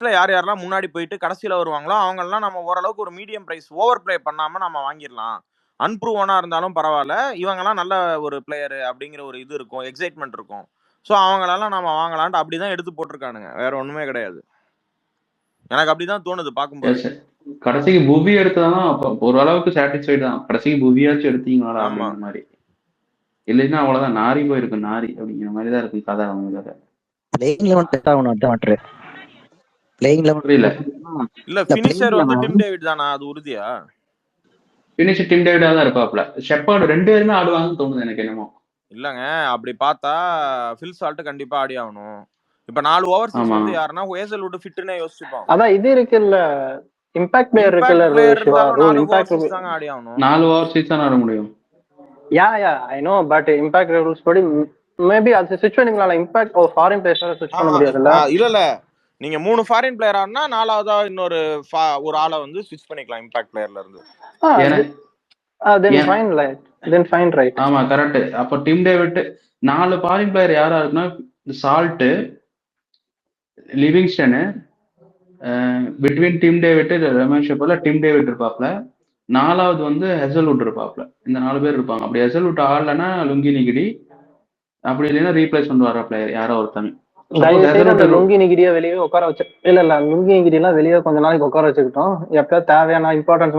லிஸ்ட்ல யார் யாரெல்லாம் முன்னாடி போயிட்டு கடைசியில வருவாங்களோ அவங்கெல்லாம் நம்ம ஓரளவுக்கு ஒரு மீடியம் பிரைஸ் ஓவர் பிளே பண்ணாம நம்ம வாங்கிடலாம். அன்ப்ரூவனா இருந்தாலும் பரவாயில்ல, இவங்கெல்லாம் நல்ல ஒரு பிளேயர் அப்படிங்கிற ஒரு இது இருக்கும், எக்ஸைட்மெண்ட் இருக்கும். ஸோ அவங்களெல்லாம் நம்ம வாங்கலான்ட்டு அப்படிதான் எடுத்து போட்டிருக்கானுங்க, வேற ஒண்ணுமே கிடையாது. எனக்கு அப்படிதான் தோணுது பார்க்கும்போது. கடைசிக்கு புவி எடுத்ததான் ஓரளவுக்கு சாட்டிஸ்ஃபைடு தான். கடைசிக்கு புவியாச்சும் எடுத்தீங்களா ஆமா, அப்படிங்கிற மாதிரி. இல்லைன்னா அவ்வளவுதான், நாரி போயிருக்கும் நாரி அப்படிங்கிற மாதிரி தான் இருக்கும் கதை அவங்க கதை. பிளேயிங் 11 செட் ஆகணும், அதான் மேட்ரு. பிளேயிங் 11 புரியல. இல்ல ஃபினிஷர் வந்து டிம் டேவிட் தானா, அது உறுதியா? ஃபினிஷர் டிம் டேவிடா தான் இருப்பாப்ல. ஷெப்பர்டு 2 பேருமே ஆடுவாங்கன்னு தோணுது எனக்கு என்னமோ. இல்லங்க, அப்படி பார்த்தா ஃபில் சால்ட் கண்டிப்பா ஆடி ஆகணும். இப்ப 4 ஓவர்சீஸ் வந்து யாருன்னா ஹேசல்வுட் ஃபிட்னே யோசிச்சுப்போம். அதான் இது இருக்குல்ல, இம்பாக்ட் பிளேயர் இருக்குல்ல, பிளேயர் இருந்தாலும் 4 ஓவர்சீஸ் தாங்க ஆடி ஆகணும். 4 ஓவர்சீஸ் தான் ஆட முடியும். Yeah I know, but impact rules படி மேபி அது ஸ்விட்ச் பண்ணிக்கலாம்ல. இம்பாக்ட் ஒரு ஃபாரின் பிளேயர்ஸால ஸ்விட்ச் பண்ண முடியாதுல்ல. இல்ல நீங்க 3 ஃபாரின் பிளேயர் ஆனா 4வதா இன்னொரு ஒரு ஆளை வந்து ஸ்விட்ச் பண்ணிக்கலாம் இம்பாக்ட் பிளேயர்ல இருந்து. then fine right. ஆமா கரெக்ட். அப்ப டிம் டேவிட் 4 ஃபாரின் பிளேயர் யாரா இருக்குன்னா Salt, Livingstone, between Tim David ரமேஷ் ஷெப்பர்ட்ல டிம் டேவிட் இருப்பாப்ல. 4வது வந்து ஹெசல்வுட் இருப்பாப்ல. இந்த 4 பேர் இருப்பாங்க. அப்படி ஹெசல்வுட் ஆடலன்னா லுங்கி நிகிடி, அப்படி இல்லைன்னா ரீப்ளேஸ்மெண்ட் வர பிளேயர் யாரோ ஒருத்தங்க. லுங்கி நிகிடியா வெளியே உட்கார வச்சு இல்ல லுங்கி நிகிடி எல்லாம் வெளியே கொஞ்ச நாளைக்கு உட்கார வச்சுக்கிட்டோம். எப்பயாவது தேவையான இம்பார்ட்டன்ஸ்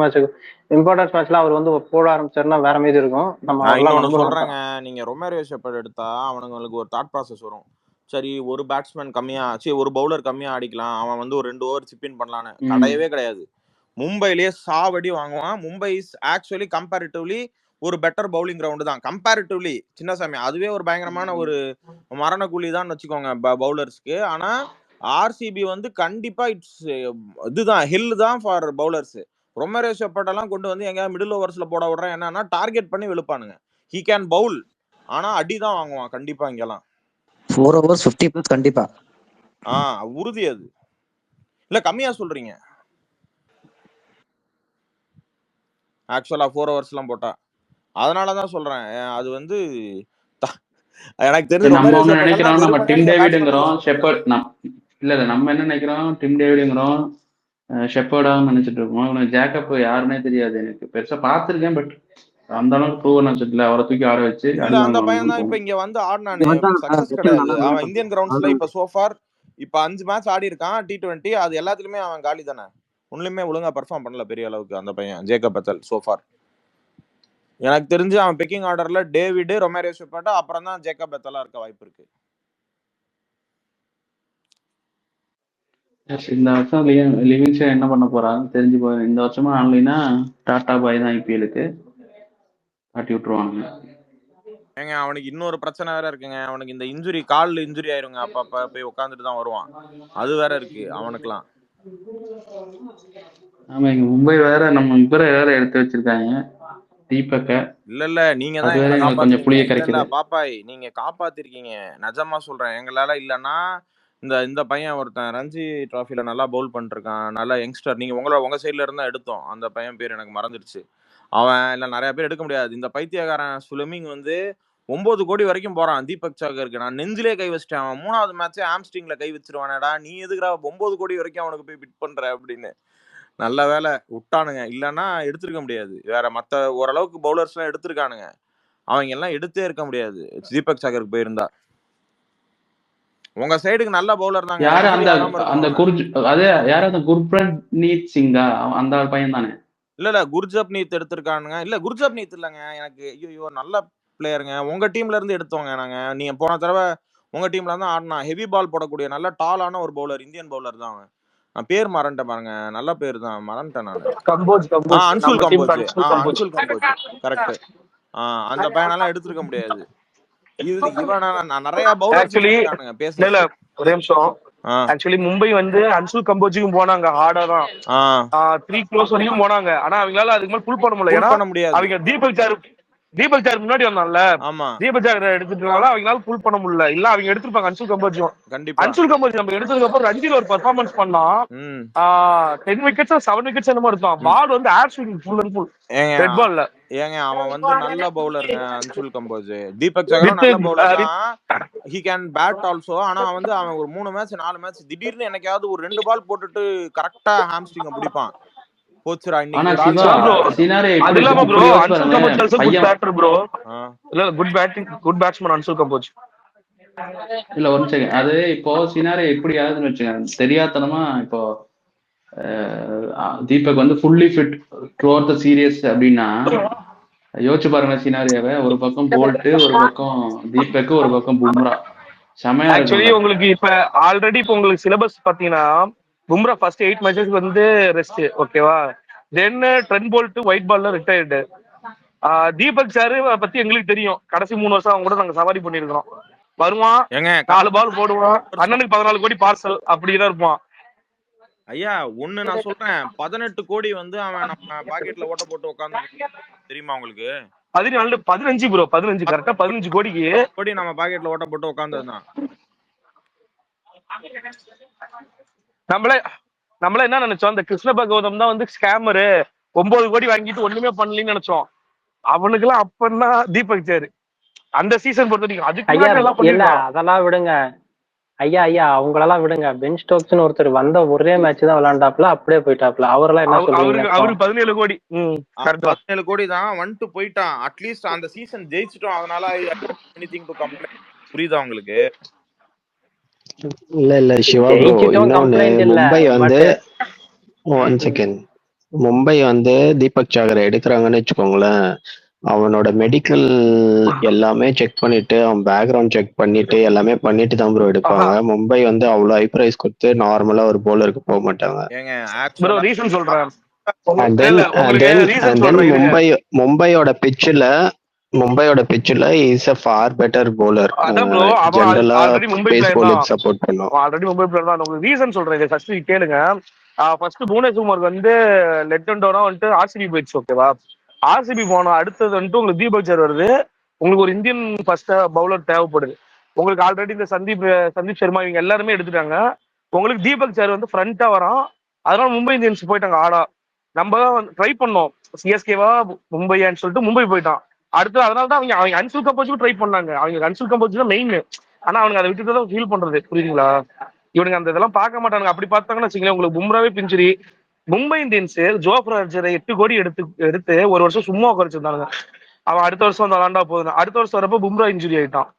மேட்ச்ல அவர் வந்து போட ஆரம்பிச்சாருன்னா வேற மாதிரி இருக்கும். நம்ம சொல்றாங்க, நீங்க ரொமேரியோ ஷெப்பர்ட் எடுத்தா அவனுங்களுக்கு ஒரு தாட் ப்ராசஸ் வரும். சரி, ஒரு பேட்ஸ்மேன் கம்மியா, சரி ஒரு பவுலர் கம்மியா ஆடிக்கலாம், அவன் வந்து ஒரு 2 ஓவர் சிப்பின் பண்ணலான்னு கிடையவே கிடையாது. மும்பையிலேயே சாவடி வாங்குவான். மும்பை இஸ் ஆக்சுவலி கம்பேரிட்டிவ்லி ஒரு பெட்டர் பவுலிங் கிரவுண்டு தான் கம்பேரிட்டிவ்லி. சின்னசாமி அதுவே ஒரு பயங்கரமான ஒரு மரண கூலி தான் வச்சுக்கோங்க பவுலர்ஸ்க்கு. ஆனா ஆர்சிபி வந்து கண்டிப்பா இட்ஸ் இதுதான் ஹில் தான் ஃபார் பவுலர்ஸ். ரொமேரியோ ஷெப்பர்ட் எல்லாம் கொண்டு வந்து எங்க மிடில் ஓவர்ஸ்ல போட விடுறேன், என்னன்னா டார்கெட் பண்ணி வெளுப்பானுங்க. ஹி கேன் பவுல், ஆனா அடி தான் வாங்குவான் கண்டிப்பா இங்கெல்லாம். 4 overs 50+ கண்டிப்பா. உறுதி. அது இல்ல கம்மியா சொல்றீங்க ஆக்சுவலா 4 overs எல்லாம் போட்டா. அதனாலதான் சொல்றேன், அது வந்து எனக்கு தெரிஞ்சு நம்ம நினைக்கிறோம் நம்ம டிம் டேவிட்ங்கிறோம் ஷெப்பர்ட். இல்ல நம்ம என்ன நினைக்கிறோம், டிம் டேவிட்ங்கிறோம் ஷெப்பர்டா நினைச்சிட்டு இருக்கோம். இவனுக்கு ஜேக்கப் யாருன்னே தெரியாது. எனக்கு பெருசா பாத்துருக்கேன், பட் அந்த அளவுக்கு ப்ரூவ் நினைச்சிட்டு அவரை தூக்கி ஆட வச்சு அந்த பையன் தான் இப்ப இங்க வந்து ஆடினானே, சக்சஸ் கிடையாது. அவன் இந்தியன் கிரவுண்ட்ஸ்ல இப்ப சோஃபார் இப்ப 5 மேட்ச் ஆடி இருக்கான் T20. அது எல்லாத்துலயுமே அவன் காலி தானே, ஒண்ணுமே ஒழுங்கா பெர்ஃபார்ம் பண்ணல பெரிய அளவுக்கு அந்த பையன் ஜேக்கப் பெத்தல் சோஃபார். எனக்கு தெரிஞ்சு அவன் பெக்கிங் ஆர்டர்ல டேவிட், ரொமேரியோ ஷெப்பர்ட், அப்புறம் தான் ஜேக்கப் பெத்தலா இருக்க வாய்ப்பு இருக்கு. இந்த வருஷம் லிவிங்ஸ்டன் என்ன பண்ண போறாருன்னு தெரிஞ்சு போய் இந்த வருஷமா ஆன்லைனா டாடா பாய் தான் ஐபிஎலுக்கு காட்டி விட்டுருவாங்க. ஏங்க அவனுக்கு இன்னொரு பிரச்சனை வேற இருக்குங்க. அவனுக்கு இந்த இன்ஜுரி, கால் இன்ஜுரி ஆயிருங்க. அப்ப போய் உட்காந்துட்டு தான் வருவான். அது வேற இருக்கு அவனுக்குலாம். ஆமா, இங்க மும்பை வேற நம்ம இவரை வேற எடுத்து வச்சிருக்காங்க தீபக்க. இல்ல நீங்க தான் கொஞ்சம் புளிய கரைக்கல பாப்பாய், நீங்க காப்பாத்திருக்கீங்க. நிஜமா சொல்றேன், எங்களால இல்லன்னா இந்த பையன் ஒருத்தன் ரஞ்சி டிராஃபில நல்லா பவுல் பண்ணிருக்கான், நல்லா யங்ஸ்டர். நீங்க உங்க சைட்ல இருந்தா எடுத்தோம். அந்த பையன் பேர் எனக்கு மறந்துடுச்சு. அவன் இல்ல நிறைய பேர் எடுக்க முடியாது. இந்த பைத்தியக்காரன் ஸ்விமிங் வந்து 9 கோடி வரைக்கும் போறான் தீபக் சாகருக்கு. நான் நெஞ்சிலே கை வச்சிட்டேன். அவன் 3வது மேட்சே ஆம்ஸ்ட்ரிங்ல கை வச்சிருவானடா, நீ எதுக்குடா 9 கோடி வரைக்கும் அவனுக்கு போய் பிட் பண்ற அப்படின்னு. நல்ல வேலை விட்டானுங்க, இல்லன்னா எடுத்திருக்க முடியாது. வேற மத்த ஓரளவுக்கு பவுலர்ஸ் எல்லாம் எடுத்திருக்கானுங்க, அவங்க எல்லாம் எடுத்தே இருக்க முடியாது தீபக் சாகருக்கு போயிருந்தா. உங்க சைடுக்கு நல்ல பவுலர் தாங்க. யாரு அந்த குர்ப்ரீத் சிங்கா, அந்த பையன் தானே? இல்ல குர்ஜப்னீத் எடுத்திருக்கானுங்க. இல்ல குர்ஜப்னீத் இல்லங்க, எனக்கு ஐயோ நல்ல பிளேயருங்க. உங்க டீம்ல இருந்து எடுத்தோங்க நாங்க. நீங்க போன தடவை உங்க டீம்ல தான் ஆடினா, ஹெவி பால் போடக்கூடிய நல்ல டாலான ஒரு பவுலர், இந்தியன் பவுலர் தான் அவன். நான் பேர் மறந்துட்டேன் பாருங்க, நல்ல பேர் தான் மறந்துட்டேன் நான். அன்சுல் கம்போஜ் கரெக்ட். அந்த பையனெல்லாம் எடுத்துருக்க முடியாது. நிறைய பவுலர் பேசல. ஒரே நிமிஷம். ஆக்சுவலி மும்பை வந்து அன்சுல் கம்போஜுக்கும் போனாங்க, ஹார்டா தான் 3 க்ளோஸ் வரைக்கும் போனாங்க. ஆனா அவங்களால அதுக்கு மேல புல் பண்ண முடியல. அவங்க தீபக் சார் முன்னாடி வந்தான்ல, ஆமா தீபக் சார் எடுத்துட்டால அவங்களால புல் பண்ண முடியல. இல்ல அவங்க எடுத்திருப்பாங்க அன்சுல் கம்போஜும். கண்டிப்பா. அன்சுல் கம்போஜ் நம்ம எடுத்ததுக்கு அப்புறம் ரஞ்சில ஒரு பெர்ஃபார்மன்ஸ் பண்ணோம். 10 விக்கெட்ஸ் 7 விக்கெட்ஸ் என்னமோ எடுத்தான். பால் வந்து air swing full and full red பால்ல. ஏங்க அவன் வந்து நல்ல பவுலருங்க அன்சுல் கம்போஜ். தீபக் சகரும் நல்ல பவுலர் தான். He can bat also. ஆனா வந்து அவன் ஒரு 3 மேட்ச் 4 மேட்ச் திடீர்னு என்னைக்காவது ஒரு 2 பால் போட்டுட்டு கரெக்டா ஹாம்ஸ்ட்ரிங்க பிடிப்பான். போச்சுடா ஆனா இன்னைக்கு சிவா சினாரே அது எப்படி இல்லாம ப்ரோ இப்படி யோசிச்சு அன்சுல் பாருங்க கம்போஜ் ஆல்சோ குட் பையன் பேட்டர் ப்ரோ. இல்ல good batting good batsman Anshul Kamboj. இல்ல ஒரு செகண்ட் அது இப்போ சினாரே எப்படி ஆகுதுன்னு வச்சுக்கோங்க. தெரியாதனமா இப்போ தீபக் வந்து fully fit throughout the series அப்படின்னா யோசிச்சு பாருங்க சினாரியாவை. ஒரு பக்கம் போல்ட், ஒரு பக்கம் தீபக், ஒரு பக்கம் பும்ரா. செமையா ஆக்சுவலி இருக்கும்ல. உங்களுக்கு இப்ப ஆல்ரெடி இப்ப உங்களுக்கு சிலபஸ் பாத்தீங்கன்னா பும்ரா ஃபர்ஸ்ட் 8 மேட்சஸ் வந்து ரெஸ்ட், ஓகேவா. தென் ட்ரெண்ட் போல்ட் ஒயிட் பால்ல ரிட்டையர்டு. தீபக் சார் பத்தி எங்களுக்கு தெரியும். கடைசி 3 வருஷம் அவங்க கூட நாங்க சவாரி பண்ணிருக்கோம். வருவான், 4 பால் போடுவான், அண்ணனுக்கு 14 கோடி பார்சல் அப்படிதான் இருப்பான். ஐயா ஒண்ணு நான் சொல்றேன், 18 கோடி வந்து அவன் நம்ம பாக்கெட்ல ஓட்ட போட்டு உட்கார்ந்து தெரியுமா உங்களுக்கு? 15 ப்ரோ, 15 கரெக்டா 15 கோடி நம்ம பாக்கெட்ல ஓட்ட போட்டு உட்கார்ந்ததுதான். நம்மள என்ன நினைச்சோம், அந்த கிருஷ்ண பகவதம் தான் வந்து ஸ்கேமரு, 9 கோடி வாங்கிட்டு ஒண்ணுமே பண்ணலன்னு நினைச்சோம். அவனுக்கு எல்லாம் அப்பதான் தீபக் சார் அந்த சீசன் பொறுத்த வரைக்கும். அதுக்கு ஐயா முன்னாடி எல்லாம் இல்ல பண்ணிருக்கான். அதெல்லாம் விடுங்க ஐயா அவங்களெல்லாம் விடுங்க. பென் ஸ்டோக்ஸ்னு ஒருத்தர் வந்த ஒரே மேட்ச் தான் விளையாண்டாப்ல, அப்படியே போயிட்டாப்ல. அவரெல்லாம் என்ன சொல்றீங்க? அவருக்கு 17 கோடி 17 கோடி தான் வந்துட்டு போயிட்டான். அட்லீஸ்ட் அந்த சீசன் ஜெயிச்சிட்டோம். அதனால எனிதிங் டு கம்ப்ளைண்ட். புரியுதா உங்களுக்கு? இல்ல சிவா ப்ரோ, இன்னொன்னு மும்பை வந்து ஒன் செகண்ட், மும்பை வந்து தீபக் சாகரை எடுக்கிறாங்கன்னு வச்சுக்கோங்களேன், அவனோட மெடிக்கல் எல்லாமே செக் பண்ணிட்டு, அவன் பேக்ரவுண்ட் செக் பண்ணிட்டு எல்லாமே பண்ணிட்டு தான் ப்ரோ எடுப்பாங்க. மும்பை வந்து அவ்வளவு ஹை பிரைஸ் கொடுத்து நார்மலா ஒரு போலருக்கு போக மாட்டாங்க. ரீசன் சொல்றேன். மும்பையோட பிட்ச்ல is a far better bowler. ஜெனரலா பேஸ் bowling சப்போர்ட் பண்ணும். ஆல்ரெடி மும்பை பிளேயர் தான். உங்களுக்கு ரீசன் சொல்றேன், ஃபர்ஸ்ட் கேளுங்க. ஃபர்ஸ்ட் புவனேஸ்வர் வந்து லெட் அண்ட் டவுனா வந்துட்டு ஆர்சிபி போயிடுச்சு, ஓகேவா. ஆர்சிபி போனோம், அடுத்தது வந்துட்டு உங்களுக்கு தீபக் சார் வருது. உங்களுக்கு ஒரு இந்தியன் ஃபர்ஸ்ட் பவுலர் தேவைப்படுது. உங்களுக்கு ஆல்ரெடி இந்த சந்தீப் சர்மா இவங்க எல்லாருமே எடுத்துட்டாங்க. உங்களுக்கு தீபக் சார் வந்து ஃப்ரண்டா வரான். அதனால மும்பை இந்தியன்ஸ் போயிட்டாங்க ஆடா. நம்ம தான் ட்ரை பண்ணோம் சிஎஸ்கேவா மும்பையான்னு சொல்லிட்டு மும்பை போயிட்டான். அடுத்து அதனால தான் அவங்க அன்சுல் கம்போஜுக்கும் ட்ரை பண்ணாங்க. அவங்க அன்சுல் கம்போஜ் தான் மெயின். ஆனா அவனுக்கு அதை விட்டுட்டு தான் ஃபீல் பண்றது, புரியுதுங்களா. இவனுக்கு அந்த இதெல்லாம் பார்க்க மாட்டானுங்க. அப்படி பார்த்தாங்கன்னு வச்சுங்களேன், உங்களுக்கு பும்ராவே பிஞ்சுரி. மும்பை இந்தியன்ஸ் ஜோஃப்ராஜரை 8 கோடி எடுத்து ஒரு வருஷம் சும்மா உட்காரிச்சிருந்தாங்க. அவன் அடுத்த வருஷம் வந்து விளாண்டா போதும். அடுத்த வருஷம் வரப்போ பும்ரா இன்ஜுரி ஆயிட்டான்.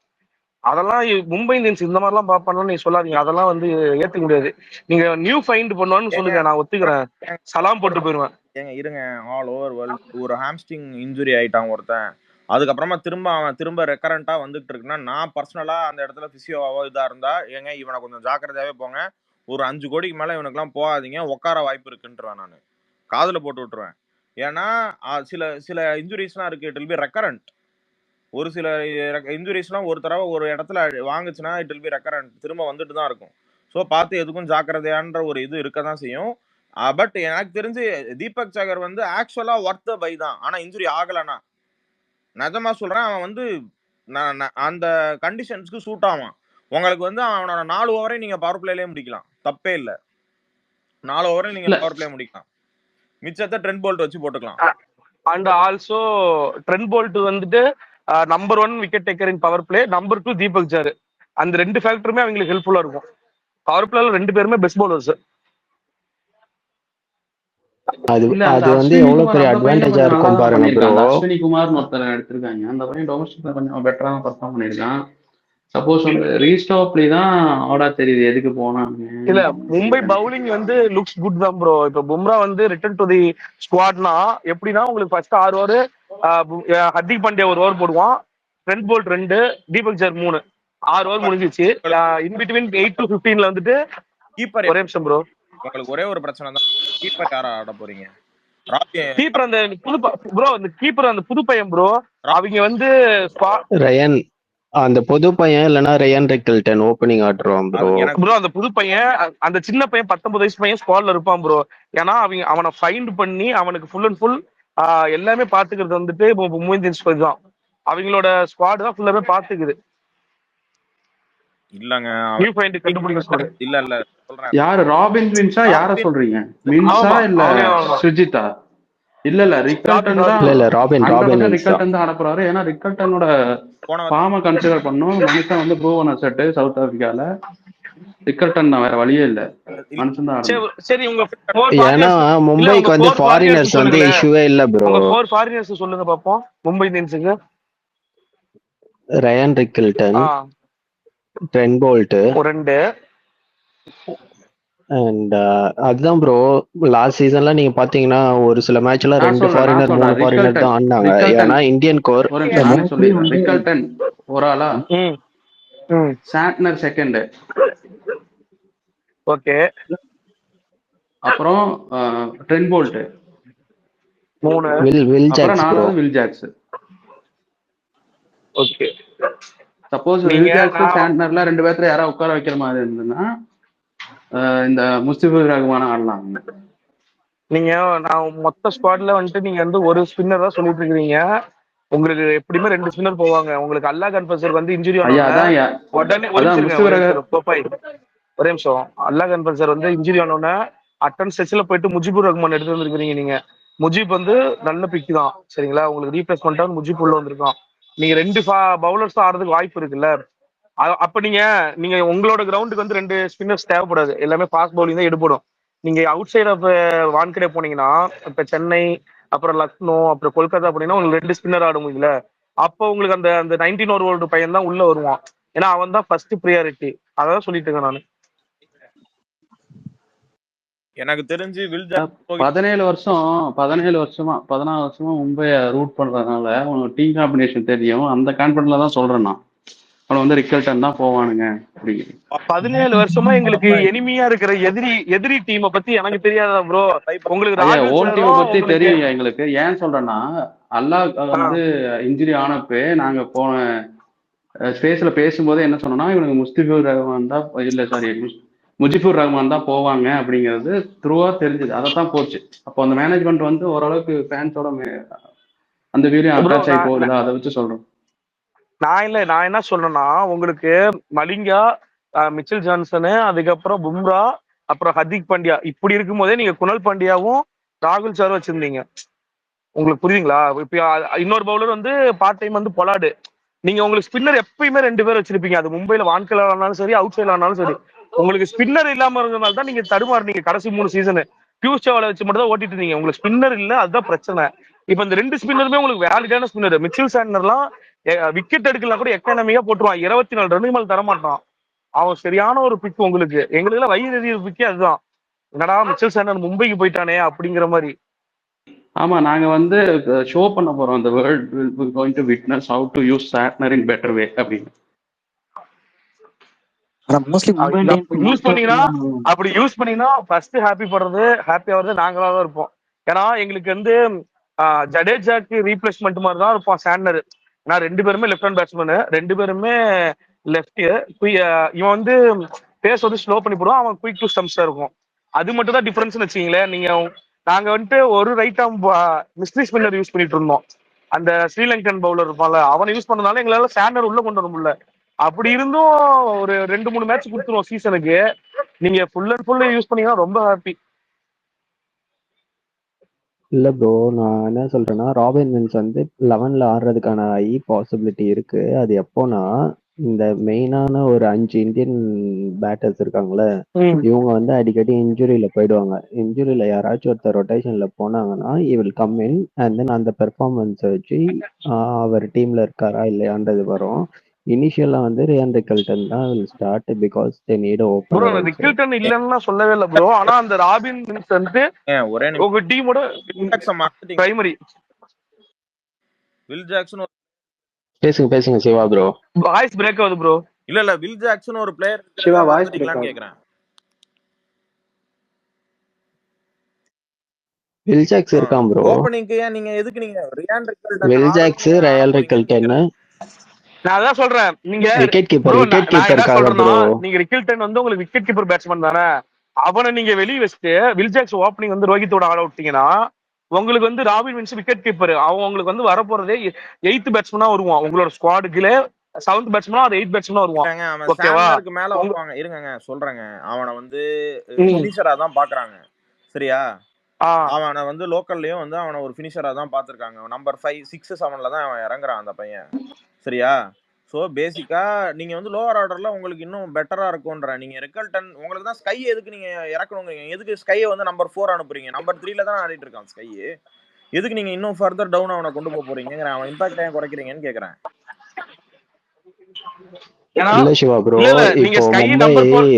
அதெல்லாம் மும்பை இந்தியன்ஸ் இந்த மாதிரிலாம் பார்ப்பானு நீங்க சொல்லாதீங்க. அதெல்லாம் வந்து ஏத்துக்க முடியாது. நீங்க நியூ ஃபைண்ட் பண்ணுவான்னு சொல்லுங்க, நான் ஒத்துக்கிறேன். சலாம் போட்டு போயிருவேன். ஏங்க இருங்க, ஆல் ஓவர் வேர்ல்ட் ஒரு ஹாம்ஸ்ட்ரிங் இன்ஜுரி ஆயிட்டான் ஒருத்தன். அதுக்கப்புறமா திரும்ப ரெக்கரண்டா வந்துட்டு இருக்குன்னா, நான் பர்சனலா அந்த இடத்துல பிசியோவாவோ இதா இருந்தா, ஏங்க இவனை கொஞ்சம் ஜாக்கிரதையாவே போங்க, ஒரு 5 கோடிக்கு மேல இவனுக்குலாம் போகாதீங்க, உட்கார வாய்ப்பு இருக்குன்றேன். நான் காதுல போட்டு விட்டுருவேன். ஏன்னா சில இன்ஜுரிஸ்லாம் இருக்கு, இட் வில் பி ரெக்கரண்ட். ஒரு சில இன்ஜுரிஸ்லாம் ஒரு தடவை ஒரு இடத்துல வாங்குச்சுன்னா இட் வில் பி ரெக்கரண்ட், திரும்ப வந்துட்டு தான் இருக்கும். ஸோ பார்த்து எதுக்கும் ஜாக்கிரதையான்ற ஒரு இது இருக்க தான் செய்யும். பட் எனக்கு தெரிஞ்சு தீபக் சாகர் வந்து ஆக்சுவலா ஒர்த் பை தான். ஆனா இன்ஜுரி ஆகலன்னா நிஜமா சொல்றேன், அவன் வந்து அந்த கண்டிஷன்ஸ்க்கு சூட் ஆவான். உங்களுக்கு வந்து அவனோட 4 ஓவரை நீங்க பவர் பிளேலயே முடிக்கலாம், தப்பே இல்லை. 4 ஓவரை நீங்க பவர் பிளே முடிக்கலாம், மிச்சத்தை ட்ரெண்ட் போல்ட் வச்சு போட்டுக்கலாம். அண்ட் ஆல்சோ ட்ரெண்ட் போல்ட் வந்துட்டு number 1 wicket taker in power play, number 2 Deepak Chahar. அந்த 2 ஃபேக்டருமே அவங்களுக்கு ஹெல்ப்ஃபுல்லா இருக்கும். பவர் பிளேல 2 பேருமே பெஸ்ட் பவுலர்ஸ். அது வந்து எவ்வளவு பெரிய அட்வான்டேஜா இருக்கும் பாருங்க ப்ரோ. அஸ்வினி குமார்னு ஒருத்தர் எடுத்திருக்காங்க. அந்த பையன் டொமஸ்டிக்ல கொஞ்சம் பெட்டரா பெர்ஃபார்ம் பண்ணிருக்கான். சப்போஸ் வந்து ரீஸ்டாப்லி தான் ஆடா தெரியுது எதுக்கு போனாங்க. இல்ல மும்பை பவுலிங் வந்து லுக்ஸ் குட் தான் ப்ரோ. இப்ப பும்ரா வந்து ரிட்டர்ன் டு தி ஸ்குவாட்னா எப்படின்னா, உங்களுக்கு first 6 over Hardik Pandya 1 over போடுவான், Trent Boult 2, Deepak Chahar 3, 6 over முடிஞ்சிச்சு. இன் பிட்வீன் 8 to 15ல வந்துட்டு கீப்பர் ஒரே நிமிஷம் ப்ரோ. உங்களுக்கு ஒரே ஒரு பிரச்சனை தான், கீப்பர் யாரா ஆட போறீங்க? கீப்பர் அந்த புது ப்ரோ, அந்த கீப்பர் அந்த புது பையன் ப்ரோ. அவங்க வந்து ரயன், அந்த புது பையன் இல்லனா ரயன் ரெக்கில்டன் ஓபனிங் ஆடுறான் ப்ரோ. ப்ரோ அந்த புது பையன், அந்த சின்ன பையன் 19 வயசு பையன் ஸ்குவாட்ல இருப்பான் ப்ரோ. ஏன்னா அவனை ஃபைண்ட் பண்ணி அவனுக்கு ஃபுல் அண்ட் ஃபுல் எல்லாமே பாத்துக்கிறது வந்துட்டு இப்போ மும்பை இந்தியன்ஸ் தான். அவங்களோட ஸ்குவாட் தான் ஃபுல்லாவே பாத்துக்குது. இல்லங்க நியூ பாயிண்ட் கண்டுபிடிக்க ஸ்குவாட் இல்ல இல்ல சொல்றேன். யாரு ராபின் மின்ஸா யார சொல்றீங்க? மின்ஸா இல்ல சுஜிதா? இல்ல ரிக்கல்டன் தான். இல்ல ராபின் 100% ரிக்கல்டன் தான் அனுப்புறாரு. ஏன்னா ரிக்கல்டனோட ஃபார்மை கன்சிடர் பண்ணும். மனுஷன் வந்து ப்ரூவன் அசெட் சவுத் ஆப்பிரிக்கால. ரிக்கல்டன் தான், வேற வழியே இல்ல. மனுஷன் தான். சரி உங்க ஏன்னா மும்பைக்கு வந்து ஃபாரினர்ஸ் வந்து இஷ்யூவே இல்ல ப்ரோ. உங்க 4 ஃபாரினர்ஸ் சொல்லுங்க பாப்போம் மும்பை இந்தியன்ஸ்க்கு. Ryan Rickelton, Trent Boult 2. And அதுதான் ப்ரோ. லாஸ்ட் சீசன்ல நீங்க பாத்தீங்கன்னா ஒரு சில மேட்ச்ல 2 ஃபாரினர் 3 ஃபாரினர் தான் ஆடினாங்க. ஏன்னா இந்தியன் கோர் ரிக்கல்டன் ஒரு ஆளா, சாட்னர் செகண்ட், ஓகே, அப்புறம் ட்ரெண்ட் போல்ட் 3, வில் ஜாக்ஸ், அப்புறம் Will Jacks. Okay. Suppose Will Jacks சாட்னர்ல 2 பேர்த்துல யாராவது உட்கார வைக்கிற மாதிரி இருந்ததுன்னா இந்த முஸ்தபிசுர் ரஹ்மான் ஆடலாம். நீங்க நான் மொத்த ஸ்குவாட்ல வந்துட்டு நீங்க வந்து ஒரு ஸ்பின்னர் தான் சொல்லிட்டு இருக்கீங்க. உங்களுக்கு எப்படியுமே 2 ஸ்பின்னர் போவாங்க. உங்களுக்கு அல்லா கன்பல்சர் வந்து இன்ஜுரி உடனே ஒரே நிமிஷம். அல்லா கன்பல்சர் வந்து இன்ஜுரி ஆனோடனே அட்டன் ஸ்டெச்சில் போயிட்டு முஜிபுர் ரஹ்மான் எடுத்து வந்துருக்கீங்க. நீங்க முஜிப் வந்து நல்ல பிக் தான் சரிங்களா. உங்களுக்கு ரீப்ளேஸ்மெண்டா முஜிப் உள்ள வந்திருக்கான். நீங்க 2 பவுலர்ஸ் ஆடுறதுக்கு வாய்ப்பு இருக்குல்ல. அப்ப நீங்க உங்களோட கிரவுண்டுக்கு வந்து 2 ஸ்பின்னர்ஸ் தேவைப்படாது. எல்லாமே ஃபாஸ்ட் பவுலிங் தான் எடுப்படும். நீங்க அவுட் சைட் ஆஃப் வான்கடே போனீங்கன்னா இப்ப சென்னை, அப்புறம் லக்னோ, அப்புறம் கொல்கத்தா போனீங்கன்னா உங்களுக்கு 2 ஸ்பின்னர் ஆட முடியல. அப்போ உங்களுக்கு அந்த 19 ஓவர் பையன் தான் உள்ள வருவான். ஏன்னா அவன் தான் ஃபர்ஸ்ட் ப்ரியாரிட்டி. அதான் சொல்லிட்டு இருக்கேன் நான். எனக்கு தெரிஞ்சு 17 வருஷமா மும்பைய ரூட் பண்றதுனால உனக்கு டீம் காம்பினேஷன் தெரியும். அந்த கான்பிடன்ட்ல தான் சொல்றேன் நான். அவன் வந்து ரிக்கல்டன் தான் போவானுங்க. 17 வருஷமா எங்களுக்கு எனிமியா இருக்கிற எதிரி டீமை பத்தி எனக்கு தெரியாதா ப்ரோ? உங்களுக்கு ஓன் டீமை பத்தி தெரியும் எங்களுக்கு. ஏன் சொல்றேன்னா அல்லா வந்து இன்ஜுரி ஆனப்பே நாங்க போன ஸ்பேஸ்ல பேசும்போது என்ன சொன்னோம்னா இவனுக்கு முஸ்தபிசுர் ரஹ்மான் தான் முஜிபுர் ரஹ்மான் தான் போவாங்க அப்படிங்கிறது த்ரூவா தெரிஞ்சது. அதைத்தான் போச்சு. அப்போ அந்த மேனேஜ்மெண்ட் வந்து ஓரளவுக்கு ஃபேன்ஸோட அந்த வீடியோ அட்டாச் ஆகி போகுது. அதை வச்சு சொல்றோம். நான் என்ன சொல்றேன்னா உங்களுக்கு மலிங்கா, மிச்சல் ஜான்சனு, அதுக்கப்புறம் பும்ரா, அப்புறம் ஹர்திக் பாண்டியா இப்படி இருக்கும் போதே நீங்க குணல் பாண்டியாவும் ராகுல் சாரும் வச்சிருந்தீங்க. உங்களுக்கு புரியுதுங்களா? இப்ப இன்னொரு பவுலர் வந்து பார்ட் டைம் வந்து பொலாடு. நீங்க உங்களுக்கு ஸ்பின்னர் எப்பயுமே 2 பேர் வச்சிருப்பீங்க. அது மும்பைல வான்கல ஆனாலும் சரி, அவுட் சைட்ல ஆனாலும் சரி. உங்களுக்கு ஸ்பின்னர் இல்லாம இருந்ததுனால தான் நீங்க தடுமாறுனீங்க கடைசி 3 சீசனு. பியூஷ் சாவலை வச்சு மட்டும் தான் ஓட்டிட்டு இருந்தீங்க. உங்களுக்கு ஸ்பின்னர் இல்ல, அதுதான் பிரச்சனை. இப்ப இந்த 2 ஸ்பின்னருமே உங்களுக்கு வேலிடான ஸ்பின்னர். மிச்சல் சாண்டர்லாம் விக்கெட் எடுக்கலாம் கூட எக்கானமியா போட்டுருவான். 24 ரன் மேல தரமாட்டான். அவன் சரியான ஒரு பிக். உங்களுக்கு எங்களுக்கு எல்லாம் வயிறு பிக்கே அதுதான். என்னடா மிச்சல் சாண்டர் மும்பைக்கு போயிட்டானே அப்படிங்கிற மாதிரி. ஆமா, நாங்க வந்து ஷோ பண்ண போறோம். the world will be going to witness how to use Satner in better way அப்படின்னு. அப்படி யூஸ் பண்ணீங்கன்னா ஃபர்ஸ்ட் ஹாப்பி ஆகிறது நாங்களா தான் இருப்போம். ஏன்னா எங்களுக்கு வந்து ஜடேஜாக்கு ரீப்ளேஸ்மெண்ட் மாதிரி தான் இருப்போம் சாண்டர். ஏன்னா 2 பேருமே லெஃப்ட் ஹேண்ட் பேட்ஸ்மேனு, 2 பேருமே லெஃப்ட். இவன் வந்து பேஸ் வந்து ஸ்லோ பண்ணி போடுவான், அவன் குயிக் டு ஸ்டம்ப்ஸா இருக்கும். அது மட்டும் தான் டிஃபரன்ஸ்னு வச்சுக்கீங்களேன். நாங்க வந்துட்டு ஒரு right arm mystery spinner use பண்ணிட்டு இருந்தோம். அந்த ஸ்ரீலங்கன் பவுலர் இருப்பான்ல, அவனை யூஸ் பண்ணதுனால எங்களால சாண்டர் உள்ள கொண்டு வர முடியல. அப்படி இருந்தும் ஒரு 2-3 மேட்ச் கொடுத்துருவோம் சீசனுக்கு. நீங்க ஃபுல் அண்ட் ஃபுல் யூஸ் பண்ணீங்கன்னா ரொம்ப ஹாப்பி. இல்ல ப்ரோ, நான் என்ன சொல்றேன்னா ராபின் மின்ஸ் வந்து 11ல ஆடுறதுக்கான பாசிபிலிட்டி இருக்கு. அது எப்போனா இந்த மெயினான ஒரு 5 இந்தியன் பேட்டர்ஸ் இருக்காங்களே, இவங்க வந்து அடிக்கடி இன்ஜுரியில போயிடுவாங்க. இன்ஜுரியில யாராச்சும் ஒருத்தர் ரொட்டேஷன்ல போனாங்கன்னா will come in and then அந்த பெர்ஃபார்மன்ஸை வச்சு அவர் டீம்ல இருக்காரா இல்லையான்றது வரும். இனிஷியலா வந்து ரியான் ரிக்கல்டன் தான் will start because they need a opener. Bro Rickelton இல்லன்னா சொல்லவே இல்ல ப்ரோ. ஆனா அந்த ராபின் மின்ஸ் வந்து உங்க டீமோட பிரைமரி. வில் ஜாக்சன் பேசுங்க சிவா ப்ரோ. வாய்ஸ் பிரேக் ஆகுது ப்ரோ. இல்ல வில் ஜாக்சன் ஒரு பிளேயர் சிவா வாய்ஸ் பிரேக் ஆகுது கேக்குறேன். வில் ஜாக்ஸ் இருக்கான் ப்ரோ. ஓபனிங்க்கு ஏன் நீங்க எதுக்கு நீங்க ரியான் ரிக்கல்டன் வில் ஜாக்ஸ் ரயால் ரிக்கல்டன் நான் அதான் சொல்றேன். நீங்க விக்கெட் கீப்பருக்காக ப்ரோ. நீங்க ரிக்கல்டன் வந்து உங்களுக்கு விக்கெட் கீப்பர் பேட்ஸ்மேன் தானே. அவனை நீங்க வெளியே வச்சுட்டு வில் ஜாக்ஸ் ஓப்பனிங் வந்து ரோஹித்தோட ஆட விட்டீங்கன்னா உங்களுக்கு வந்து ராபின் வின்ஸ் விக்கெட் கீப்பர், அவன் உங்களுக்கு வந்து வரப்போறதே 8th பேட்ஸ்மேனா வருவான். உங்களோட ஸ்குவாடுக்குள்ள 7th பேட்ஸ்மேனா அது 8th பேட்ஸ்மேனா வருவான். அவன் ஓகேவா? சாண்ட்னருக்கு மேல உங்க வைப்பாங்க. இருங்கங்க சொல்றேங்க. அவனை வந்து ம். ஃபினிஷரா தான் பாக்குறாங்க. சரியா? ஆ அவனை வந்து லோக்கல்லையும் வந்து அவனை ஒரு ஃபினிஷரா தான் பார்த்துருக்காங்க. நம்பர் 5, 6, 7ல தான் அவன் இறங்குறான் அந்த பையன். சரியா? ஸோ பேசிக்கா நீங்க வந்து லோவர் ஆர்டர்ல உங்களுக்கு இன்னும் பெட்டரா இருக்கும்ன்ற. நீங்க ரெக்கல்டன் உங்களுக்கு தான் ஸ்கை எதுக்கு நீங்க இறக்கணுங்கிறீங்க? எதுக்கு ஸ்கையை வந்து நம்பர் 4 அனுப்புறீங்க? நம்பர் 3ல தான் ஆடிட்டு இருக்கான் ஸ்கை. எதுக்கு நீங்க இன்னும் ஃபர்தர் டவுன் அவனை கொண்டு போக போறீங்க? அவன் இம்பாக்ட் ஏன் குறைக்கிறீங்கன்னு கேக்குறேன். ஏன்னா இல்ல சிவா ப்ரோ, இல்ல இல்ல நீங்க இப்போ ஸ்கை மும்பை நம்பர் 4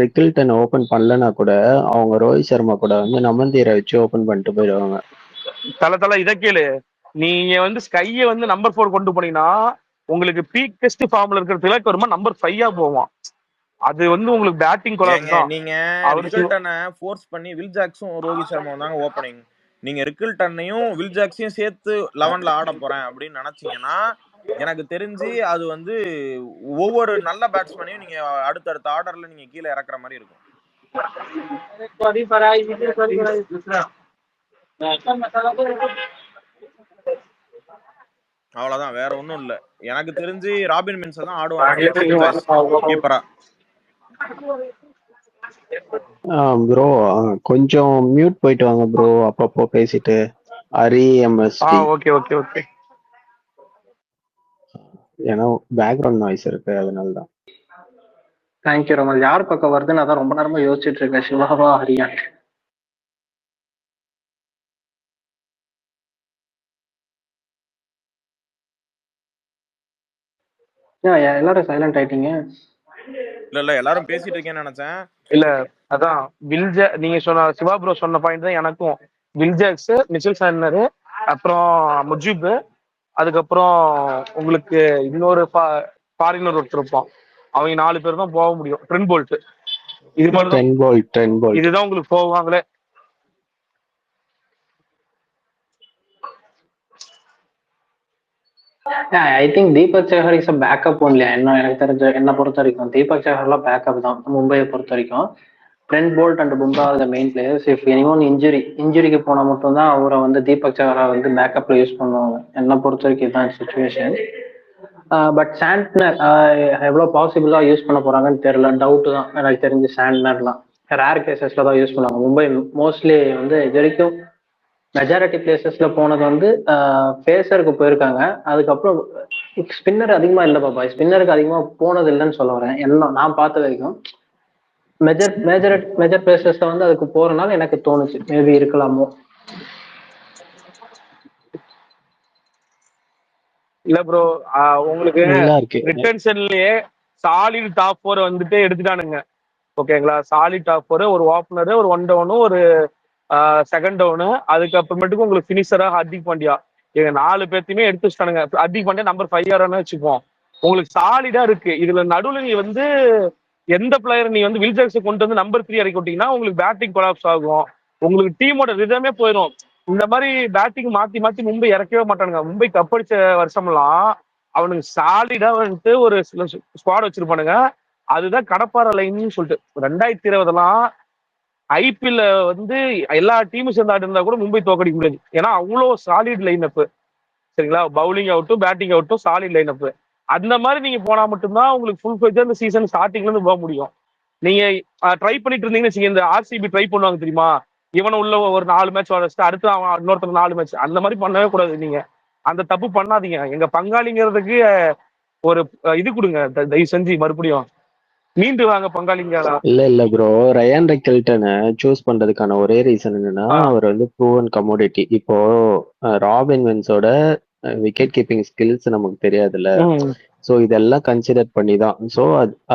ரிக்கல்டனை ஓபன் பண்ணலனா கூட அவங்க ரோஹித் சர்மா கூட வந்து நமந்தீரை வச்சு ஓபன் பண்ணிட்டு போயிடுவாங்க. தல இதை கேளு. நீங்க வந்து ஸ்கையை வந்து நம்பர் 4 கொண்டு போனீங்கன்னா உங்களுக்கு பீக்கஸ்ட் ஃபார்ம்ல இருக்கிற திலக் வர்மா நம்பர் 5 போவான். அது வந்து உங்களுக்கு பேட்டிங் கொலாப்ஸ் தான். நீங்க அவரு ரிக்கல்டனை ஃபோர்ஸ் பண்ணி வில் ஜாக்ஸும் ரோஹித் சர்மாவும் தாங்க ஓப்பனிங். நீங்க ரிக்கல்டனையும் வில் ஜாக்ஸையும் சேர்த்து 11ல ஆட போறேன் அப்படின்னு நினைச்சீங்கன்னா எனக்கு தெரிஞ்சு அது வந்து ஒவ்வொரு நல்ல பேட்ஸ்மேனையும் நீங்க அடுத்தடுத்த ஆர்டர்ல நீங்க கீழே இறக்குற மாதிரி இருக்கும். அவ்வளவுதான், வேற ஒன்றும் இல்லை. எனக்கு தெரிஞ்சு ராபின் மின்ஸை தான் ஆடுவாங்க கீப்பரா. ப்ரோ கொஞ்சம் மியூட் போயிட்டு வாங்க ப்ரோ, அப்பப்போ பேசிட்டு. Hari MST, okay okay okay. ஏன்னா பேக்ரவுண்ட் நாய்ஸ் இருக்கு, அதனால தான். தேங்க்யூ ரமல். யார் பக்கம் வருதுன்னு அதான் ரொம்ப நேரமா யோசிச்சுட்டு இருக்கேன். சிவாவா ஹரியா? எல்லாரும் சைலண்ட் ஆயிட்டீங்க. இல்ல எல்லாரும் பேசிட்டு இருக்கேன்னு நினைச்சேன். இல்ல அதான் நீங்க சொன்ன சிவா ப்ரோ சொன்ன பாயிண்ட் தான் எனக்கும். வில்ஜாக்ஸ், மிச்சல் சாண்டனர், அப்புறம் முஜிப், அதுக்கப்புறம் உங்களுக்கு இன்னொரு ஃபாரினர் ஒருத்தர் இருப்பான். அவங்க 4 பேர் தான் போக முடியும். ட்ரெண்ட் போல்ட், இது மாதிரி தான். இதுதான் உங்களுக்கு போவாங்களே. I think Deepak Chahar is a backup only. எனக்கு தெரிஞ்ச என்ன பொறுத்த வரைக்கும் தீபக் சஹர்லாம் பேக்கப் தான் மும்பையை பொறுத்த வரைக்கும். Trent Boult and Bumrah are the main players. If anyone இன்ஜுரிக்கு போனால் மட்டும்தான் அவரை வந்து தீபக் சஹரா வந்து பேக்கப்ல யூஸ் பண்ணுவாங்க. என்னை பொறுத்த வரைக்கும் இதுதான் சுச்சுவேஷன். பட் சாண்ட்னர் எவ்வளோ பாசிபிளா யூஸ் பண்ண போறாங்கன்னு தெரியல, டவுட் தான். எனக்கு தெரிஞ்சு சாண்ட்னர்லாம் ரேர் கேசஸ்ல தான் யூஸ் பண்ணுவாங்க. மும்பை மோஸ்ட்லி வந்து இது வரைக்கும் மெஜாரிட்டி பிளேசஸ்ல போனது வந்து பேசருக்கு போயிருக்காங்க. அதுக்கப்புறம் ஸ்பின்னர் அதிகமா இல்லை பாப்பா, ஸ்பின்னருக்கு அதிகமா போனது இல்லைன்னு சொல்ல வரேன். எல்லாம் நான் பார்த்த வரைக்கும் மேஜர் பிளேசஸ்ல வந்து அதுக்கு போறதுனால எனக்கு தோணுச்சு மேபி இருக்கலாமோ. இல்ல ப்ரோ, உங்களுக்கு ரிட்டன்ஷன்லயே சாலிட் டாப் 4 வந்துட்டு எடுத்துட்டானுங்க. ஓகேங்களா? சாலிட் டாப் 4, ஒரு ஓப்பனர், ஒரு 1 டவுனு, ஒரு செகண்ட் டவுனு, அதுக்கப்புறமேட்டுக்கு உங்களுக்கு பினிஷரா ஹர்திக் பாண்டியா. எங்க 4 பேர்த்தையுமே எடுத்து வச்சுட்டானுங்க. ஹர்திக் பாண்டியா நம்பர் 5 ஆறான்னு வச்சுப்போம். உங்களுக்கு சாலிடா இருக்கு. இதுல நடுவில் நீ வந்து எந்த பிளேயர் நீ வந்து வில்ஜாக்ஸை கொண்டு வந்து நம்பர் 3 இறக்கி விட்டீங்கன்னா உங்களுக்கு பேட்டிங் கொலாப்ஸ் ஆகும். உங்களுக்கு டீமோட ரிதமே போயிடும். இந்த மாதிரி பேட்டிங் மாத்தி மாத்தி மும்பை இறக்கவே மாட்டானுங்க. மும்பை கப்படிச்ச வருஷம்லாம் அவனுக்கு சாலிடா வந்துட்டு ஒரு ஸ்குவாட் வச்சிருப்பானுங்க. அதுதான் கடப்பாறை லைன்னு சொல்லிட்டு 2020 ஐபிஎல்ல வந்து எல்லா டீமும் சேர்ந்து ஆடி இருந்தா கூட மும்பை தோக்கடிக்க முடியாது. ஏன்னா அவ்வளோ சாலிட் லைன் அப். சரிங்களா? பவுலிங் அவுட்டும் பேட்டிங் அவுட்டும் சாலிட் லைன் அப். அந்த மாதிரி நீங்க போனா மட்டும்தான் உங்களுக்கு ஃபுல் ஃபெஜ் அந்த சீசன் ஸ்டார்டிங்ல இருந்து போக முடியும். நீங்க ட்ரை பண்ணிட்டு இருந்தீங்கன்னு இந்த ஆர்சிபி ட்ரை பண்ணுவாங்க தெரியுமா? இவனை உள்ள ஒரு 4 மேட்ச் வச்சுட்டு அடுத்து அவன் இன்னொருத்தர் 4 மேட்ச், அந்த மாதிரி பண்ணவே கூடாது. நீங்க அந்த தப்பு பண்ணாதீங்க. எங்க பங்காளிங்கிறதுக்கு ஒரு இது கொடுங்க தயவு செஞ்சு. மறுபடியும் மீண்டு வாங்க பங்காளிங்களா. இல்ல ப்ரோ, ரயான் ரெக்கல்டனை சூஸ் பண்றதுக்கான ஒரே ரீசன் என்னன்னா அவர் வந்து ப்ரூவன் கமோடிட்டி. இப்போ ராபின் வின்ஸோட விக்கெட் கீப்பிங் ஸ்கில்ஸ் நமக்கு தெரியாதுல்ல. சோ இதெல்லாம் கன்சிடர் பண்ணி தான். சோ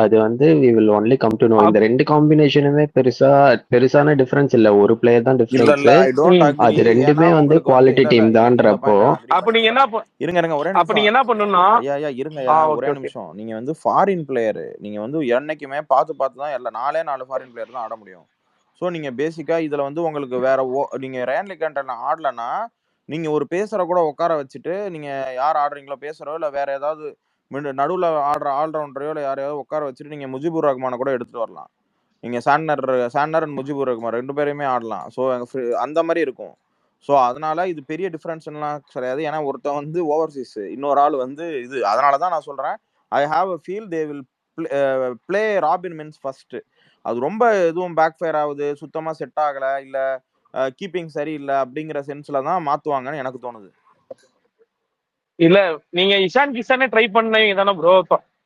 அது வந்து we will only come to know. இந்த ரெண்டு காம்பினேஷனுமே பெருசான டிஃபரன்ஸ் இல்ல, ஒரு பிளேயர் தான் டிஃபரன்ஸ். அது ரெண்டுமே வந்து குவாலிட்டி டீம் தான்றப்போ அப்ப நீங்க என்ன இருங்க ஒரே அப்ப நீங்க என்ன பண்ணணும்னா ஐயா இருங்க ஒரே நிமிஷம். நீங்க வந்து ஃபாரின் பிளேயர், நீங்க வந்து என்னைக்குமே பார்த்து தான் எல்லா 4 ஃபாரின் பிளேயர் தான் ஆட முடியும். ஸோ நீங்க பேசிக்கா இதுல வந்து உங்களுக்கு வேற நீங்க ரயான் ரெக்கல்டன் ஆடலன்னா நீங்க ஒரு பேசற கூட உட்கார வச்சுட்டு நீங்க யார் ஆடுறீங்களோ பேசுறோ இல்ல வேற ஏதாவது நடுவில் ஆடுற ஆல்ரவுண்டரையோ இல்லை யாரையாவது உட்கார வச்சுட்டு நீங்க முஜிபுர் ரஹ்மானை கூட எடுத்துட்டு வரலாம். நீங்க சாண்டனர் அண்ட் முஜிபுர் ரஹ்மான் 2 பேரையுமே ஆடலாம். ஸோ அந்த மாதிரி இருக்கும். ஸோ அதனால இது பெரிய டிஃபரன்ஸ்லாம் கிடையாது. ஏன்னா ஒருத்தன் வந்து ஓவர்சீஸ், இன்னொரு ஆள் வந்து இது. அதனால தான் நான் சொல்றேன், I have a feel they will play Robin Minz first. அது ரொம்ப எதுவும் பேக் ஃபயர் ஆகுது, சுத்தமா செட் ஆகல, இல்ல கீப்பிங் சரியில்லை அப்படிங்கிற சென்ஸ்ல தான் மாத்துவாங்கன்னு எனக்கு தோணுது. இல்ல நீங்க இஷான் கிஷானே ட்ரை பண்ணீங்க தானே bro.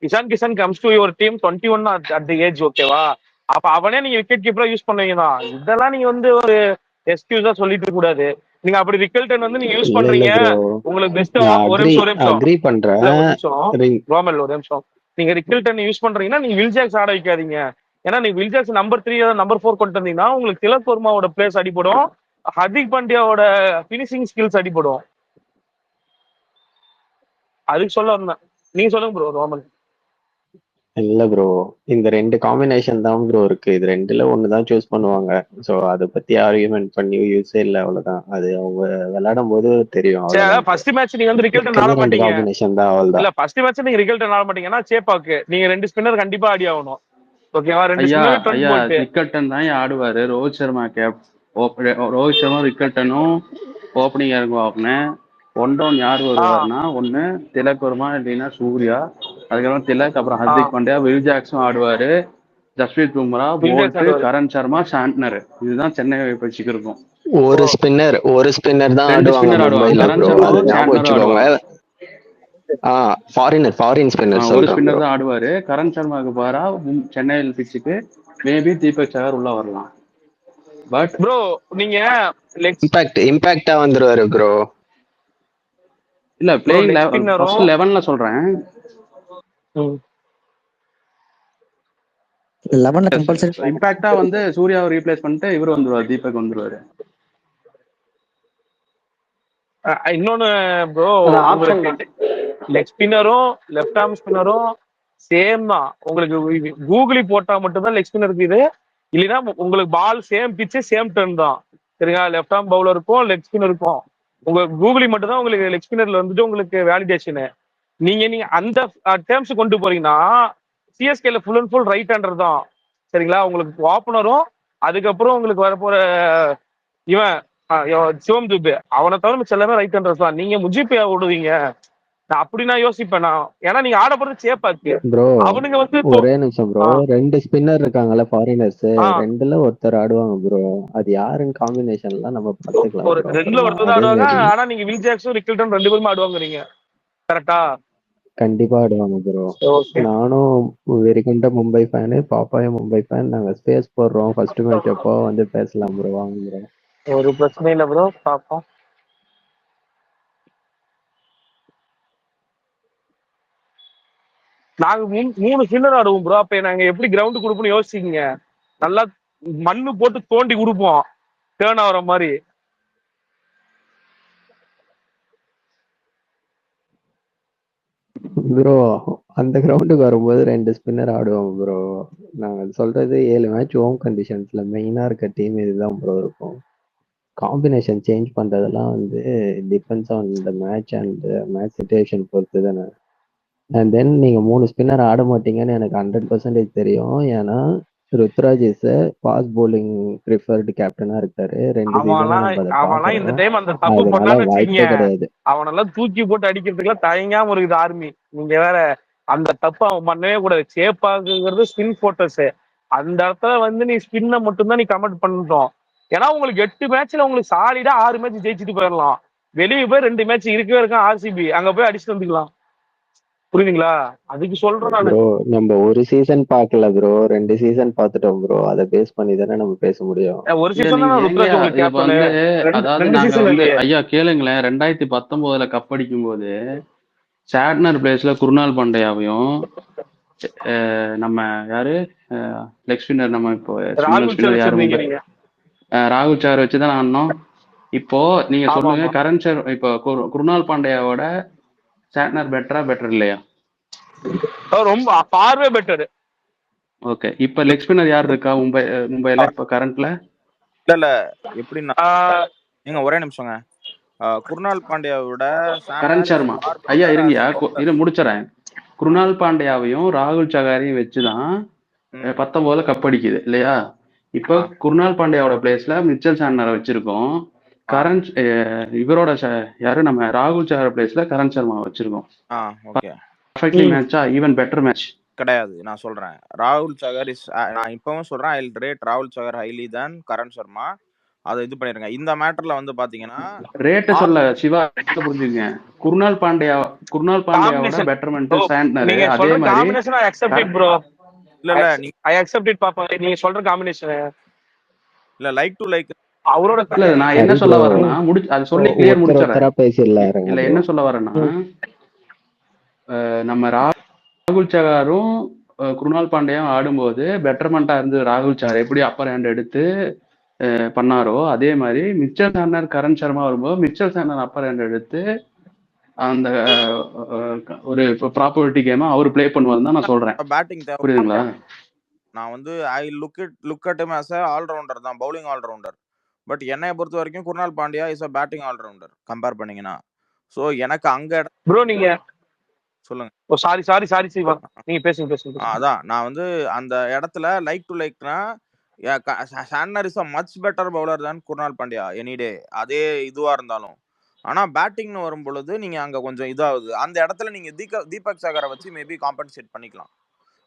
Ishan Kishan comes to your team 21 at the age, ஓகேவா? அப்ப அவனே நீங்க விக்கெட் கீப்பரா யூஸ் பண்ணுவீங்க தான். இதெல்லாம் நீங்க வந்து ஒரு எக்ஸ்கியூஸா சொல்லிட்டு இருக்க கூடாது. நீங்க அப்படி ரிக்கல்டன் வந்து நீங்க யூஸ் இல்ல பண்றீங்க, ப்ரோ, உங்களுக்கு பெஸ்ட். நான் ஒரு நிமிஷம் ஒரு நிமிஷம் அக்ரி பண்றேன். இல்ல ஒரு நிமிஷம் ரோமல், ஒரு நிமிஷம். நீங்க ரிக்கல்டன் யூஸ் பண்றீங்கன்னா நீங்க வில்ஜாக்ஸ் ஆட வைக்காதீங்க. ஏன்னா நீங்க வில்ஜாக்ஸ் நம்பர் 3 நம்பர் 4 கொண்டு வந்தீங்கன்னா உங்களுக்கு திலக் வர்மாவோட பிளேஸ் அடிபடும், ஹர்திக் பாண்டியாவோட பினிஷிங் ஸ்கில்ஸ் அடிபடும். அதுக்கு சொல்ல வந்தேன். நீங்க சொல்லுங்க ப்ரோ ரோமன். இல்ல ப்ரோ, இந்த 2 காம்பினேஷன் தான் ப்ரோ இருக்கு. இது 2ல ஒண்ணுதான் சூஸ் பண்ணுவாங்க. சோ அதை பத்தி ஆர்கியூமெண்ட் பண்ணி யூஸே இல்ல, அவ்வளவுதான். அது அவங்க விளையாடும் போது தெரியும், அவ்வளவுதான். ஃபர்ஸ்ட் மேட்ச் நீங்க வந்து ரிக்கல்டன் ஆட இருக்கிறது 2 மாட்டீங்க. காம்பினேஷன் தான், அவ்வளவுதான். இல்ல ஃபர்ஸ்ட் மேட்ச் நீங்க ரிக்கல்டன் ஆட மாட்டீங்கன்னா சேப்பாக்கு நீங்க 2 ஸ்பின்னர் கண்டிப்பா ஆடி ஆகணும், ஓகேவா? 2 ஐயா ஸ்பின்னர் 20 ஐயா போட்டு. ரிக்கல்டன் தான் ஆடுவாரு. ரோஹித் சர்மா ரோஹித் சர்மா ரிக்கல்டனும் ஓப்பனிங் இறங்குவாங்க. ஒன் டவுன் யார் வருவாருன்னா, ஒண்ணு திலக் வர்மா, இல்லைன்னா சூர்யா. அதுக்கப்புறம் திலக், அப்புறம் ஹர்திக் பாண்டியா, வில் ஜாக்ஸும் ஆடுவாரு. Jasprit Bumrah, Boult, Karan Sharma, Santner. இதுதான் சென்னை பயிற்சிக்கு இருக்கும். ஒரு ஸ்பின்னர் தான் 2 ஆடுவாங்க ஸ்பின்னர் ஆடுவாங்க. மும்பைல கரண் ப்ரோ, அது சர்மாவும் ஞாபகம் சாண்ட்னரும் வச்சுக்கோங்க. ஆடுவாங்க. ஃபாரின் ஸ்பின்னர் ஒரு சொல்றேன் ஸ்பின்னர் ப்ரோ. தான் ஆடுவாரு. கரண் சர்மாவுக்கு பாரா சென்னையில் பிச்சுக்கு மேபி தீபக் சஹர் உள்ள வரலாம். பட் ப்ரோ நீங்க இம்பாக்டா வந்துருவாரு ப்ரோ. இல்ல பிளேயிங் ஃபர்ஸ்ட் 11ல சொல்றேன். 11ல கம்பல்சரி இம்பாக்டா வந்து சூர்யாவை ரீப்ளேஸ் பண்ணிட்டு இவர் வந்துருவாரு, தீபக் வந்துருவாரு. இன்னொன்னு ப்ரோ, லெக் ஸ்பின்னரும் லெஃப்ட் ஆர்ம் ஸ்பின்னரும் சேம் தான். உங்களுக்கு கூகுளி போட்டா மட்டும்தான் லெக் ஸ்பின்னர் இது, இல்லைன்னா உங்களுக்கு பால் சேம் பிச்சு சேம் டர்ன் தான், சரிங்களா? லெஃப்ட் ஆர்ம் பவுலருக்கும் லெக் ஸ்பின்னருக்கும் உங்களுக்கு கூகுளி மட்டும் தான் உங்களுக்கு லெக் ஸ்பின்னர்ல வந்துட்டு உங்களுக்கு வேலிடேஷனு. நீங்க அந்த டேர்ம்ஸ் கொண்டு போறீங்கன்னா சிஎஸ்கேல full and full right hander தான், சரிங்களா? உங்களுக்கு ஓப்பனரும் அதுக்கப்புறம் உங்களுக்கு வரப்போற இவன் சிவம் துபே, அவனை தவிர மிச்சம் எல்லாமே ரைட் ஹேண்டர்ஸ் தான். நீங்க முஜிபியா விடுவீங்க அப்படி நான் யோசிப்பேன் நான். ஏன்னா நீங்க ஆட போறது சேப்பாக்கு ப்ரோ. அவனுங்க வந்து ஒரே நிமிஷம் ப்ரோ, 2 ஸ்பின்னர் இருக்காங்கல்ல ஃபாரினர்ஸ், 2ல ஒருத்தர் ஆடுவாங்க ப்ரோ. அது யாருன்னு காம்பினேஷன்லாம் நம்ம பாத்துக்கலாம். 2ல ஒருத்தர் ஆடுவாங்க. ஆனா நீங்க வில் ஜாக்ஸும் ரிக்கல்டன் 2 பேருமே ஆடுவாங்கறீங்க, கரெக்டா? கண்டிப்பா ஆடுவாங்க ப்ரோ. நானும் வெறிகொண்ட மும்பை ஃபேனு, பாப்பாயும் மும்பை ஃபேன். நாங்க ஸ்பேஸ் போடுறோம் ஃபர்ஸ்ட் மேட்ச் அப்போ வந்து பேசலாம் ப்ரோ, வாங்க ப்ரோ. ஒரு பிரச்சனை இல்ல ப்ரோ, பாப்போம். நாங்க 3 ஸ்பின்னர் ஆடுவோம் ப்ரோ. அப்ப நாங்க எப்படி கிரவுண்ட் கொடுப்போம்னு யோசிச்சிங்க. நல்லா மண்ணு போட்டு தோண்டி கொடுப்போம் டேர்ன் ஆகிற மாதிரி. ப்ரோ அந்த கிரவுண்டுக்கு வரும்போது 2 ஸ்பின்னர் ஆடுவாங்க ப்ரோ. நாங்க சொல்றது 7 மேட்ச் ஹோம் கண்டிஷன்ஸ்ல மெயினா இருக்க டீம் இதுதான் ப்ரோ இருக்கும். காம்பினேஷன் சேஞ்ச் பண்றதெல்லாம் வந்து depends on the match and match situation பொறுத்து தானே. அண்ட் தென் நீங்க 3 ஸ்பின்னர் ஆட மாட்டீங்கன்னு எனக்கு 100% தெரியும். ஏன்னா Ruturaj is fast bowling preferred கேப்டனா இருக்காரு. 2 சீசனா நம்ம அதை பார்க்கறோம். அதனால வாய்ப்பே கிடையாது. அவனெல்லாம் தூக்கி போட்டு அடிக்கிறதுக்குலாம் தயங்காம இருக்குது ஆர்மி. நீங்க வேற அந்த தப்பு அவன் பண்ணவே கூடாது. சேப்பாக்குங்கிறது ஸ்பின் போட்டர்ஸ். அந்த இடத்துல வந்து நீ ஸ்பின்னை மட்டும்தான் நீ கமெண்ட் பண்ணிட்டோம். ஏன்னா உங்களுக்கு 8 மேட்ச்ல உங்களுக்கு சாலிடா 6 மேட்ச் ஜெயிச்சுட்டு போயிடலாம். வெளியே போய் 2 மேட்ச் இருக்கவே இருக்கான் ஆர்சிபி, அங்க போய் அடிச்சுட்டு வந்துக்கலாம். புரியுதுங்களா? அதுக்கு சொல்றேன் நான். ப்ரோ நம்ம ஒரு சீசன் பார்க்கல ப்ரோ, 2 சீசன் பார்த்துட்டோம் ப்ரோ. அதை பேஸ் பண்ணி தானே நம்ம பேச முடியும். ஒரு சீசன் தான் ருத்ராஜ் உங்களுக்கு கேப்டன். அதாவது நாங்க வந்து ஐயா கேளுங்களேன், 2019ல கப் அடிக்கும் போது சாட்னர் பிளேஸ்ல குருணால் பாண்டியாவையும் நம்ம யாரு லெக் ஸ்பின்னர், நம்ம இப்போ ராகுல் சார் வச்சுதான் ஆடணும். இப்போ நீங்க சொல்லுங்க, கரண் சார் இப்போ குருணால் பாண்டியாவோட சாட்னர் பெட்டர் இல்லையா? ரொம்ப பார்வே பெட்டர். ஓகே, இப்ப லெக் ஸ்பின்னர் யார் இருக்கா மும்பைல இப்ப கரண்ட்ல? இல்ல எப்படின்னா நீங்க ஒரே நிமிஷங்க. குருணால் பாண்டியாவோட கரண் சர்மா ஐயா இருங்கயா, முடிச்சுறேன். குருணால் பாண்டியாவையும் ராகுல் சகாரையும் வச்சுதான் 19ல கப் அடிக்குது இல்லையா? இப்போ குருணால் பாண்டியாவோட பிளேஸ்ல மிச்சல் சாண்டனரை வச்சிருக்கோம். கரண் இவரோட யாரு நம்ம ராகுல் சஹர் பிளேஸ்ல கரண் சர்மா வச்சிருக்கோம். ஓகே பர்ஃபெக்ட்லி மேட்சா, ஈவன் பெட்டர் மேட்ச் கிடையாது. நான் சொல்றேன் ராகுல் சகர் இஸ், நான் இப்பவும் சொல்றேன் ஐ வில் ரேட் ராகுல் சகர் ஹைலி தேன் கரண் சர்மா. அதை இது பண்ணிருங்க. இந்த மேட்டர்ல வந்து பாத்தீங்கன்னா ரேட் சொல்ல சிவா புரிஞ்சுங்க. குருணால் பாண்டியாவோட பெட்டர்மெண்ட் சாண்டனர். நீங்க அதே சொல்ற மாதிரி combination I accept it bro. இல்ல இல்ல ஐ அக்செப்ட் இட் பாப்பா. நீங்க சொல்ற காம்பினேஷன் இல்ல லைக் டு லைக் அவரோட இல்ல நான் என்ன சொல்ல வரேன்னா அது சொல்லி கிளியர் முடிச்சிடறேன். இல்ல என்ன சொல்ல வரேன்னா நம்ம ராகுல் சகாரும் குருணால் பாண்டியாவும் ஆடும்போது பெட்டர்மெண்டா இருந்து ராகுல் சஹர் எப்படி அப்பர் ஹேண்ட் எடுத்து பண்ணாரோ அதே மாதிரி மிச்சல் சாண்டனர் கரண் சர்மா வரும்போது மிச்சல் சாண்டனர் அப்பர் ஹேண்ட் எடுத்து அந்த ஒரு ப்ராப்பர்ட்டி கேம் அவர் பிளே பண்ணுவாருன்னு தான் நான் சொல்றேன். பேட்டிங் புரியுதுங்களா? நான் வந்து I look at him as a allrounder தான், பவுலிங் ஆல்ரவுண்டர். பட் என்னைய பொறுத்த வரைக்கும் Krunal Pandya is a batting allrounder compare பண்ணீங்கன்னா. ஸோ எனக்கு அங்க ப்ரோ நீங்க சொல்லுங்க. ஓ சாரி சிவா, நீங்க பேசுங்க. அதான் நான் வந்து அந்த இடத்துல லைக் டு லைக்னா Santner is a much better bowler தான் குருணால் பாண்டியா எனி டே, அதே இதுவா இருந்தாலும். ஆனா பேட்டிங்னு வரும் பொழுது நீங்க அங்க கொஞ்சம் இதாகுது. அந்த இடத்துல நீங்க தீபக் சகரை வச்சு மேபி காம்பன்சேட் பண்ணிக்கலாம்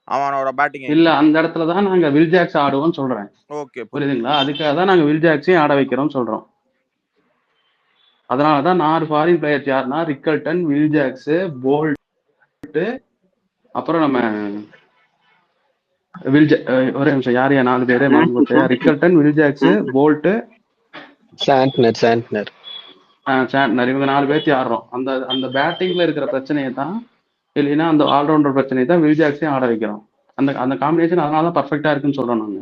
அவனோட பேட்டிங். இல்ல அந்த இடத்துல தான் நாங்க வில் ஜாக்ஸ் ஆடுவோம்னு சொல்றேன். ஓகே புரியுதுங்களா? அதுக்காக தான் நாங்க வில் ஜாக்ஸையும் ஆட வைக்கிறோம் சொல்றோம். அதனாலதான் 4 ஃபாரின் பிளேயர்ஸ் யாருன்னா ரிக்கல்டன், வில் ஜாக்ஸ், போல்ட், அப்புறம் நம்ம ஒரே நிமிஷம் யாரையா 4 பேரே மறந்து போச்சு. Rickelton, Will Jacks, Boult, Santner இவங்க 4 பேர்த்தி ஆடுறோம். அந்த பேட்டிங்ல இருக்கிற பிரச்சனையை தான், இல்லைன்னா அந்த ஆல்ரவுண்டர் பிரச்சனையை தான் வில் ஜாக்ஸையும் ஆட வைக்கிறோம். அந்த காம்பினேஷன் அதனாலதான் பர்ஃபெக்டா இருக்குன்னு சொல்றோம் நாங்க.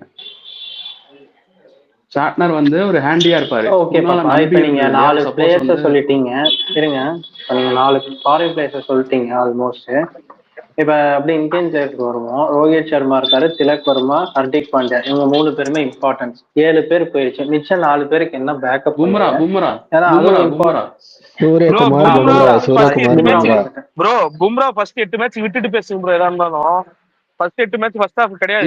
சாட்னர் வந்து ஒரு ஹேண்டியா இருப்பாரு. ஓகே பாப்பா, இப்ப நீங்க 4 பிளேயர்ஸ் சொல்லிட்டீங்க. இருங்க, நீங்க 4 ஃபாரின் பிளேயர்ஸ் சொல்லிட்டீங்க ஆல்மோஸ்ட். இப்ப அப்படி இந்தியன் பிளேயருக்கு வருவோம். ரோஹித் சர்மா இருக்காரு, திலக் வர்மா, ஹர்திக் பாண்டியா, இவங்க 3 பேருமே இம்பார்ட்டன்ஸ். 7 பேர் போயிடுச்சு. மிச்சம் 4 பேருக்கு என்ன backup? Bro Bumrah first 8 match விட்டுட்டு பேசுங்க ப்ரோ. எதா இருந்தாலும் ஃபர்ஸ்ட் 8 மேட்ச் ஃபர்ஸ்ட் ஹாஃப் கிடையாது.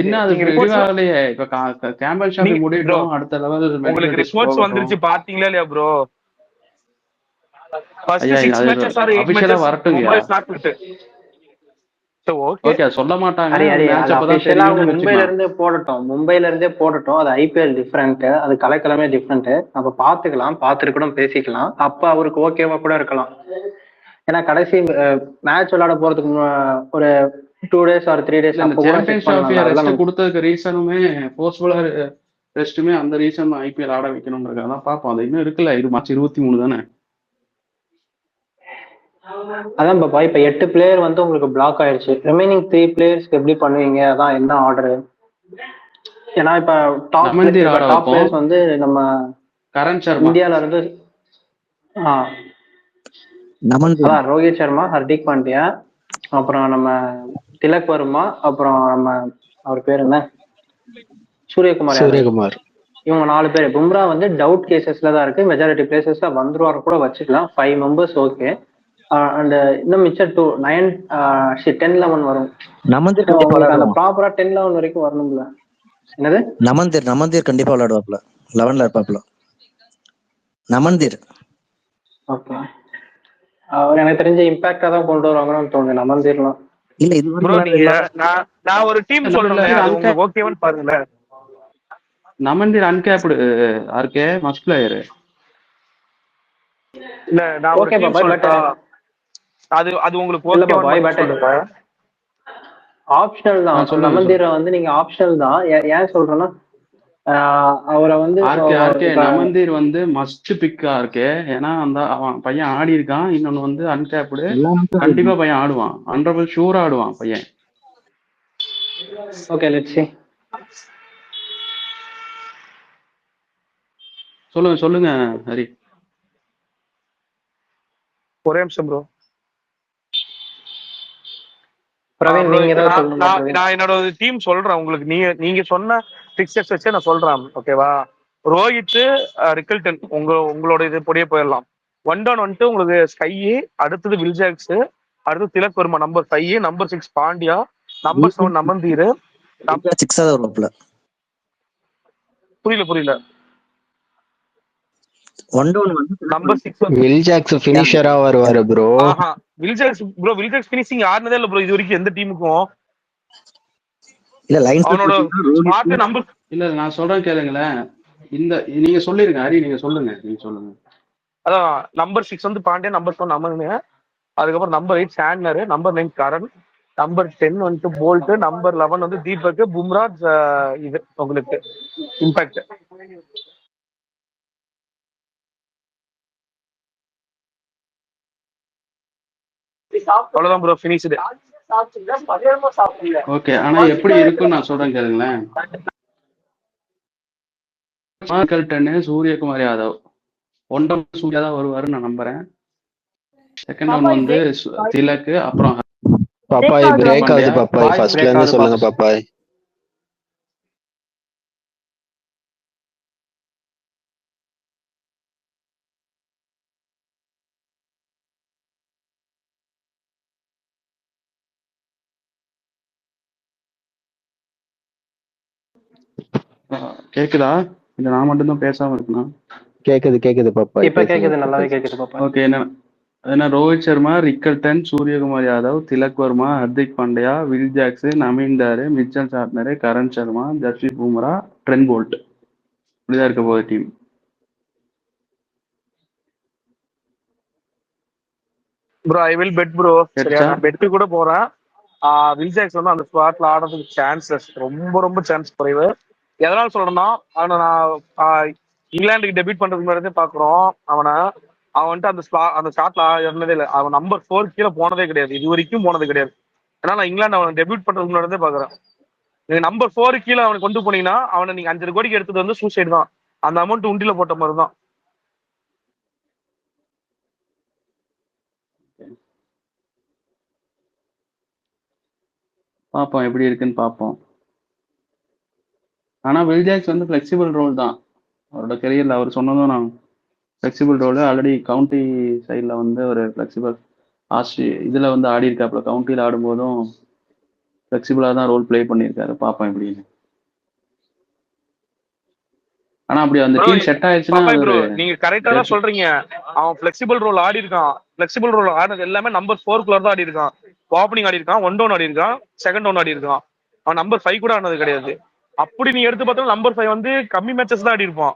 உங்களுக்கு ரிப்போர்ட்ஸ் வந்துருச்சு பாத்தீங்களா இல்லையா bro? First 6 matches or 8 matches Mumbai start விட்டு ஓகே சொல்ல மாட்டாங்க. மும்பைல இருந்தே போடட்டும். அது ஐபிஎல் டிஃபரெண்ட், அது கலக்கலமே டிஃபரெண்ட். நம்ம பாத்துக்கலாம், பாத்துட்டு கூட பேசிக்கலாம். அப்ப அவருக்கு ஓகேவா கூட இருக்கலாம். ஏன்னா கடைசி மேட்ச் விளையாட போறதுக்கு ஒரு 2 days or 3 days கொடுத்ததுக்கு ரீசனுமே போர்ஸ்ஃபுல்லா ரெஸ்ட்டுமே அந்த ரீசன் ஐபிஎல் ஆட வைக்கணும்ன்றதுக்காக பாப்போம். அது இன்னும் இருக்குல்ல, இது மார்ச் 23 தானே. அதான் பாப்பா, இப்ப 8 பிளேயர் வந்து உங்களுக்கு பிளாக் ஆயிடுச்சு. ரிமைனிங் 3 பிளேயர்ஸ்க்கு எப்படி பண்ணுவீங்க? அதான் என்ன ஆர்டர்? ஏன்னா இப்ப டாப் பிளேயர்ஸ் வந்து நம்ம கரண் சர்மா இந்தியால இருந்து அதான் ரோஹித் சர்மா, ஹர்திக் பாண்டியா, அப்புறம் நம்ம திலக் வர்மா, அப்புறம் நம்ம அவர் பேர் என்ன, சூரியகுமார். இவங்க 4 பேர். பும்ரா வந்து டவுட் கேசஸ்ல தான் இருக்கு. மெஜாரிட்டி பிளேசஸ்ல வந்துருவாரு கூட வச்சுக்கலாம். 5 மெம்பர்ஸ் ஓகே. அண்ட் இன்னும் மிச்சம் 9 10 11 வரும். அந்த ப்ராப்பரா 10 11 வரைக்கும் வரணும்ல. என்னது நமந்தீர் கண்டிப்பா விளையாடுவாப்ல, 11ல இருப்பாப்ல நமந்தீர். ஓகே, அவர் எனக்கு தெரிஞ்ச இம்பாக்டா தான் கொண்டு வருவாங்கன்னு தோணுது நமந்தீர்லாம். இல்ல இது நான் ஒரு டீம் சொல்றேன், உங்களுக்கு ஓகேவான்னு பாருங்க. நமந்தீர் அன்கேப்டு ஆர்கே மஸ்ட் பிளேயர். இல்ல நான் ஒரு டீம் சொல்றேன், அது உங்களுக்கு ஓகேவா? ஆப்ஷனல் தான். நமந்தீரை வந்து நீங்க ஆப்ஷனல் தான். ஏன் சொல்றேன்னா அவரை வந்து நமந்தீர் வந்து மஸ்ட் பிக்கா இருக்கு. ஏன்னா அந்த அவன் பையன் ஆடி இருக்கான். இன்னொன்னு வந்து அன்கேப்டு, கண்டிப்பா பையன் ஆடுவான். 100% ஷூரா ஆடுவான் பையன். Okay let's see. சொல்லுங்க ஹரி. ஒரே நிமிஷம் ப்ரோ. பிரவீன் நீங்க ஏதாவது சொல்லுங்க. நான் என்னோட டீம் சொல்றேன் உங்களுக்கு. நீங்க சொன்ன பிக்சர்ஸ் வச்சு நான் சொல்றேன், ஓகேவா? ரோஹித், ரிக்கல்டன், உங்களோட இது பொடியே போயிடலாம். 1 down வந்துட்டு உங்களுக்கு ஸ்கை, அடுத்தது வில்ஜாக்ஸ், அடுத்து Tilak Varma number 5, number 6 Pandya, number 7 நமந்தீர், சிக்ஸா தான் வருவாப்ல. புரியல. ஒன் டவுன் வந்து நம்பர் 6 வில் ஜாக்ஸ் ஃபினிஷரா வருவாரு ப்ரோ. ஆஹா வில் ஜாக்ஸ் ஃபினிஷிங் ஆடுனதே இல்ல ப்ரோ இது வரைக்கும் எந்த டீமுக்கும். இல்ல லைன்ஸ் அவனோட ஸ்பாட் நம்பர் இல்ல நான் சொல்றேன் கேளுங்களேன். இந்த நீங்க சொல்லிருங்க ஹரி, நீங்க சொல்லுங்க. அதான் நம்பர் 6 வந்து பாண்டியன், நம்பர் 7 அமனுங்க, அதுக்கப்புறம் number 8 Chandler, number 9 Karan, number 10 வந்துட்டு போல்ட், நம்பர் 11 வந்து தீபக், பும்ரா இது உங்களுக்கு இம்பாக்ட். அவ்வளவுதான் ப்ரோ ஃபினிஷ்டு. ஓகே, ஆனா எப்படி இருக்குன்னு நான் சொல்றேன் கேளுங்களேன். சூரியகுமார் யாதவ் ஒன் டவுன் சூர்யா தான் வருவாருன்னு நான் நம்புறேன். செகண்ட் டவுன் வந்து திலக், அப்புறம் பப்பாய் பிரேக் ஆகுது. பப்பாய் ஃபர்ஸ்ட்ல இருந்து சொல்லுங்க பப்பாய். கேக்குதா? இல்ல நான் மட்டும் தான் பேசாம இருக்கணும்? கேக்குது பப்பாய். இப்ப கேக்குது, நல்லாவே கேக்குது பப்பாய். ஓகே, என்ன Rohit Sharma, Rickelton, Suryakumar Yadav, Tilak Varma, Hardik Pandya, Will Jacks, நமீன்தார், Mitchell Santner, Karan Sharma, Jasprit Bumrah, Trent Boult. இப்படிதான் இருக்க போகுது team. Bro I will bet bro. சரியா, நான் பெட்டு கூட போறேன். வில் ஜாக்ஸ் வந்து அந்த ஸ்பாட்ல ஆடுறதுக்கு சான்சஸ் ரொம்ப சான்ஸ் குறைவு. எதனால சொல்றேன்னா நான் இங்கிலாந்துக்கு டெபியூட் பண்றதுக்கு முன்னாடி பாக்குறோம் அவன் வந்துட்டு அந்த ஸ்பாட்ல இருந்ததே இல்லை. அவன் நம்பர் 4 கீழே போனதே கிடையாது, இது வரைக்கும் போனது கிடையாது. ஏன்னா நான் இங்கிலாந்து அவன் டெபியூட் பண்றதுக்கு முன்னாடி பாக்குறேன். நீங்க நம்பர் 4 கீழே அவனை கொண்டு போனீங்கன்னா அவனை நீங்க 5 கோடிக்கு எடுத்தது வந்து சூசைட் தான். அந்த அமௌண்ட் உண்டில போட்ட மாதிரி தான். பார்ப்போம் எப்படி இருக்குன்னு பார்ப்போம். ஆனா வில் ஜாக்ஸ் வந்து ஃபிளெக்சிபிள் ரோல் தான் அவரோட கெரியர்ல. அவர் சொன்னதும் நான் ஃபிளெக்சிபிள் ரோல் ஆல்ரெடி கவுண்டி சைடில் வந்து ஒரு ஃபிளெக்சிபிள் இதுல வந்து ஆடி இருக்காப்புல. கவுண்டியில் ஆடும்போதும் ஃபிளெக்சிபிளா தான் ரோல் பிளே பண்ணியிருக்காரு. பார்ப்போம் எப்படின்னு. ஆனா அப்படி அந்த டீம் செட் ஆயிடுச்சுன்னா நீங்க கரெக்டா தான் சொல்றீங்க. அவன் ஃபிளெக்சிபிள் ரோல் ஆடி இருக்கான். ஃபிளெக்சிபிள் ரோல் ஆடுறது எல்லாமே நம்பர் 4 தான் ஆடி இருக்கான். ஓப்பனிங் ஆடி இருக்கான், ஒன் டவுன் ஆடி இருக்கான், செகண்ட் டவுன் ஆடி இருக்கான். அவன் நம்பர் 5 கூட ஆனது கிடையாது. அப்படி நீ எடுத்து பார்த்தா நம்பர் 5 வந்து கம்மி மேட்சஸ் தான் ஆடி இருப்பான்.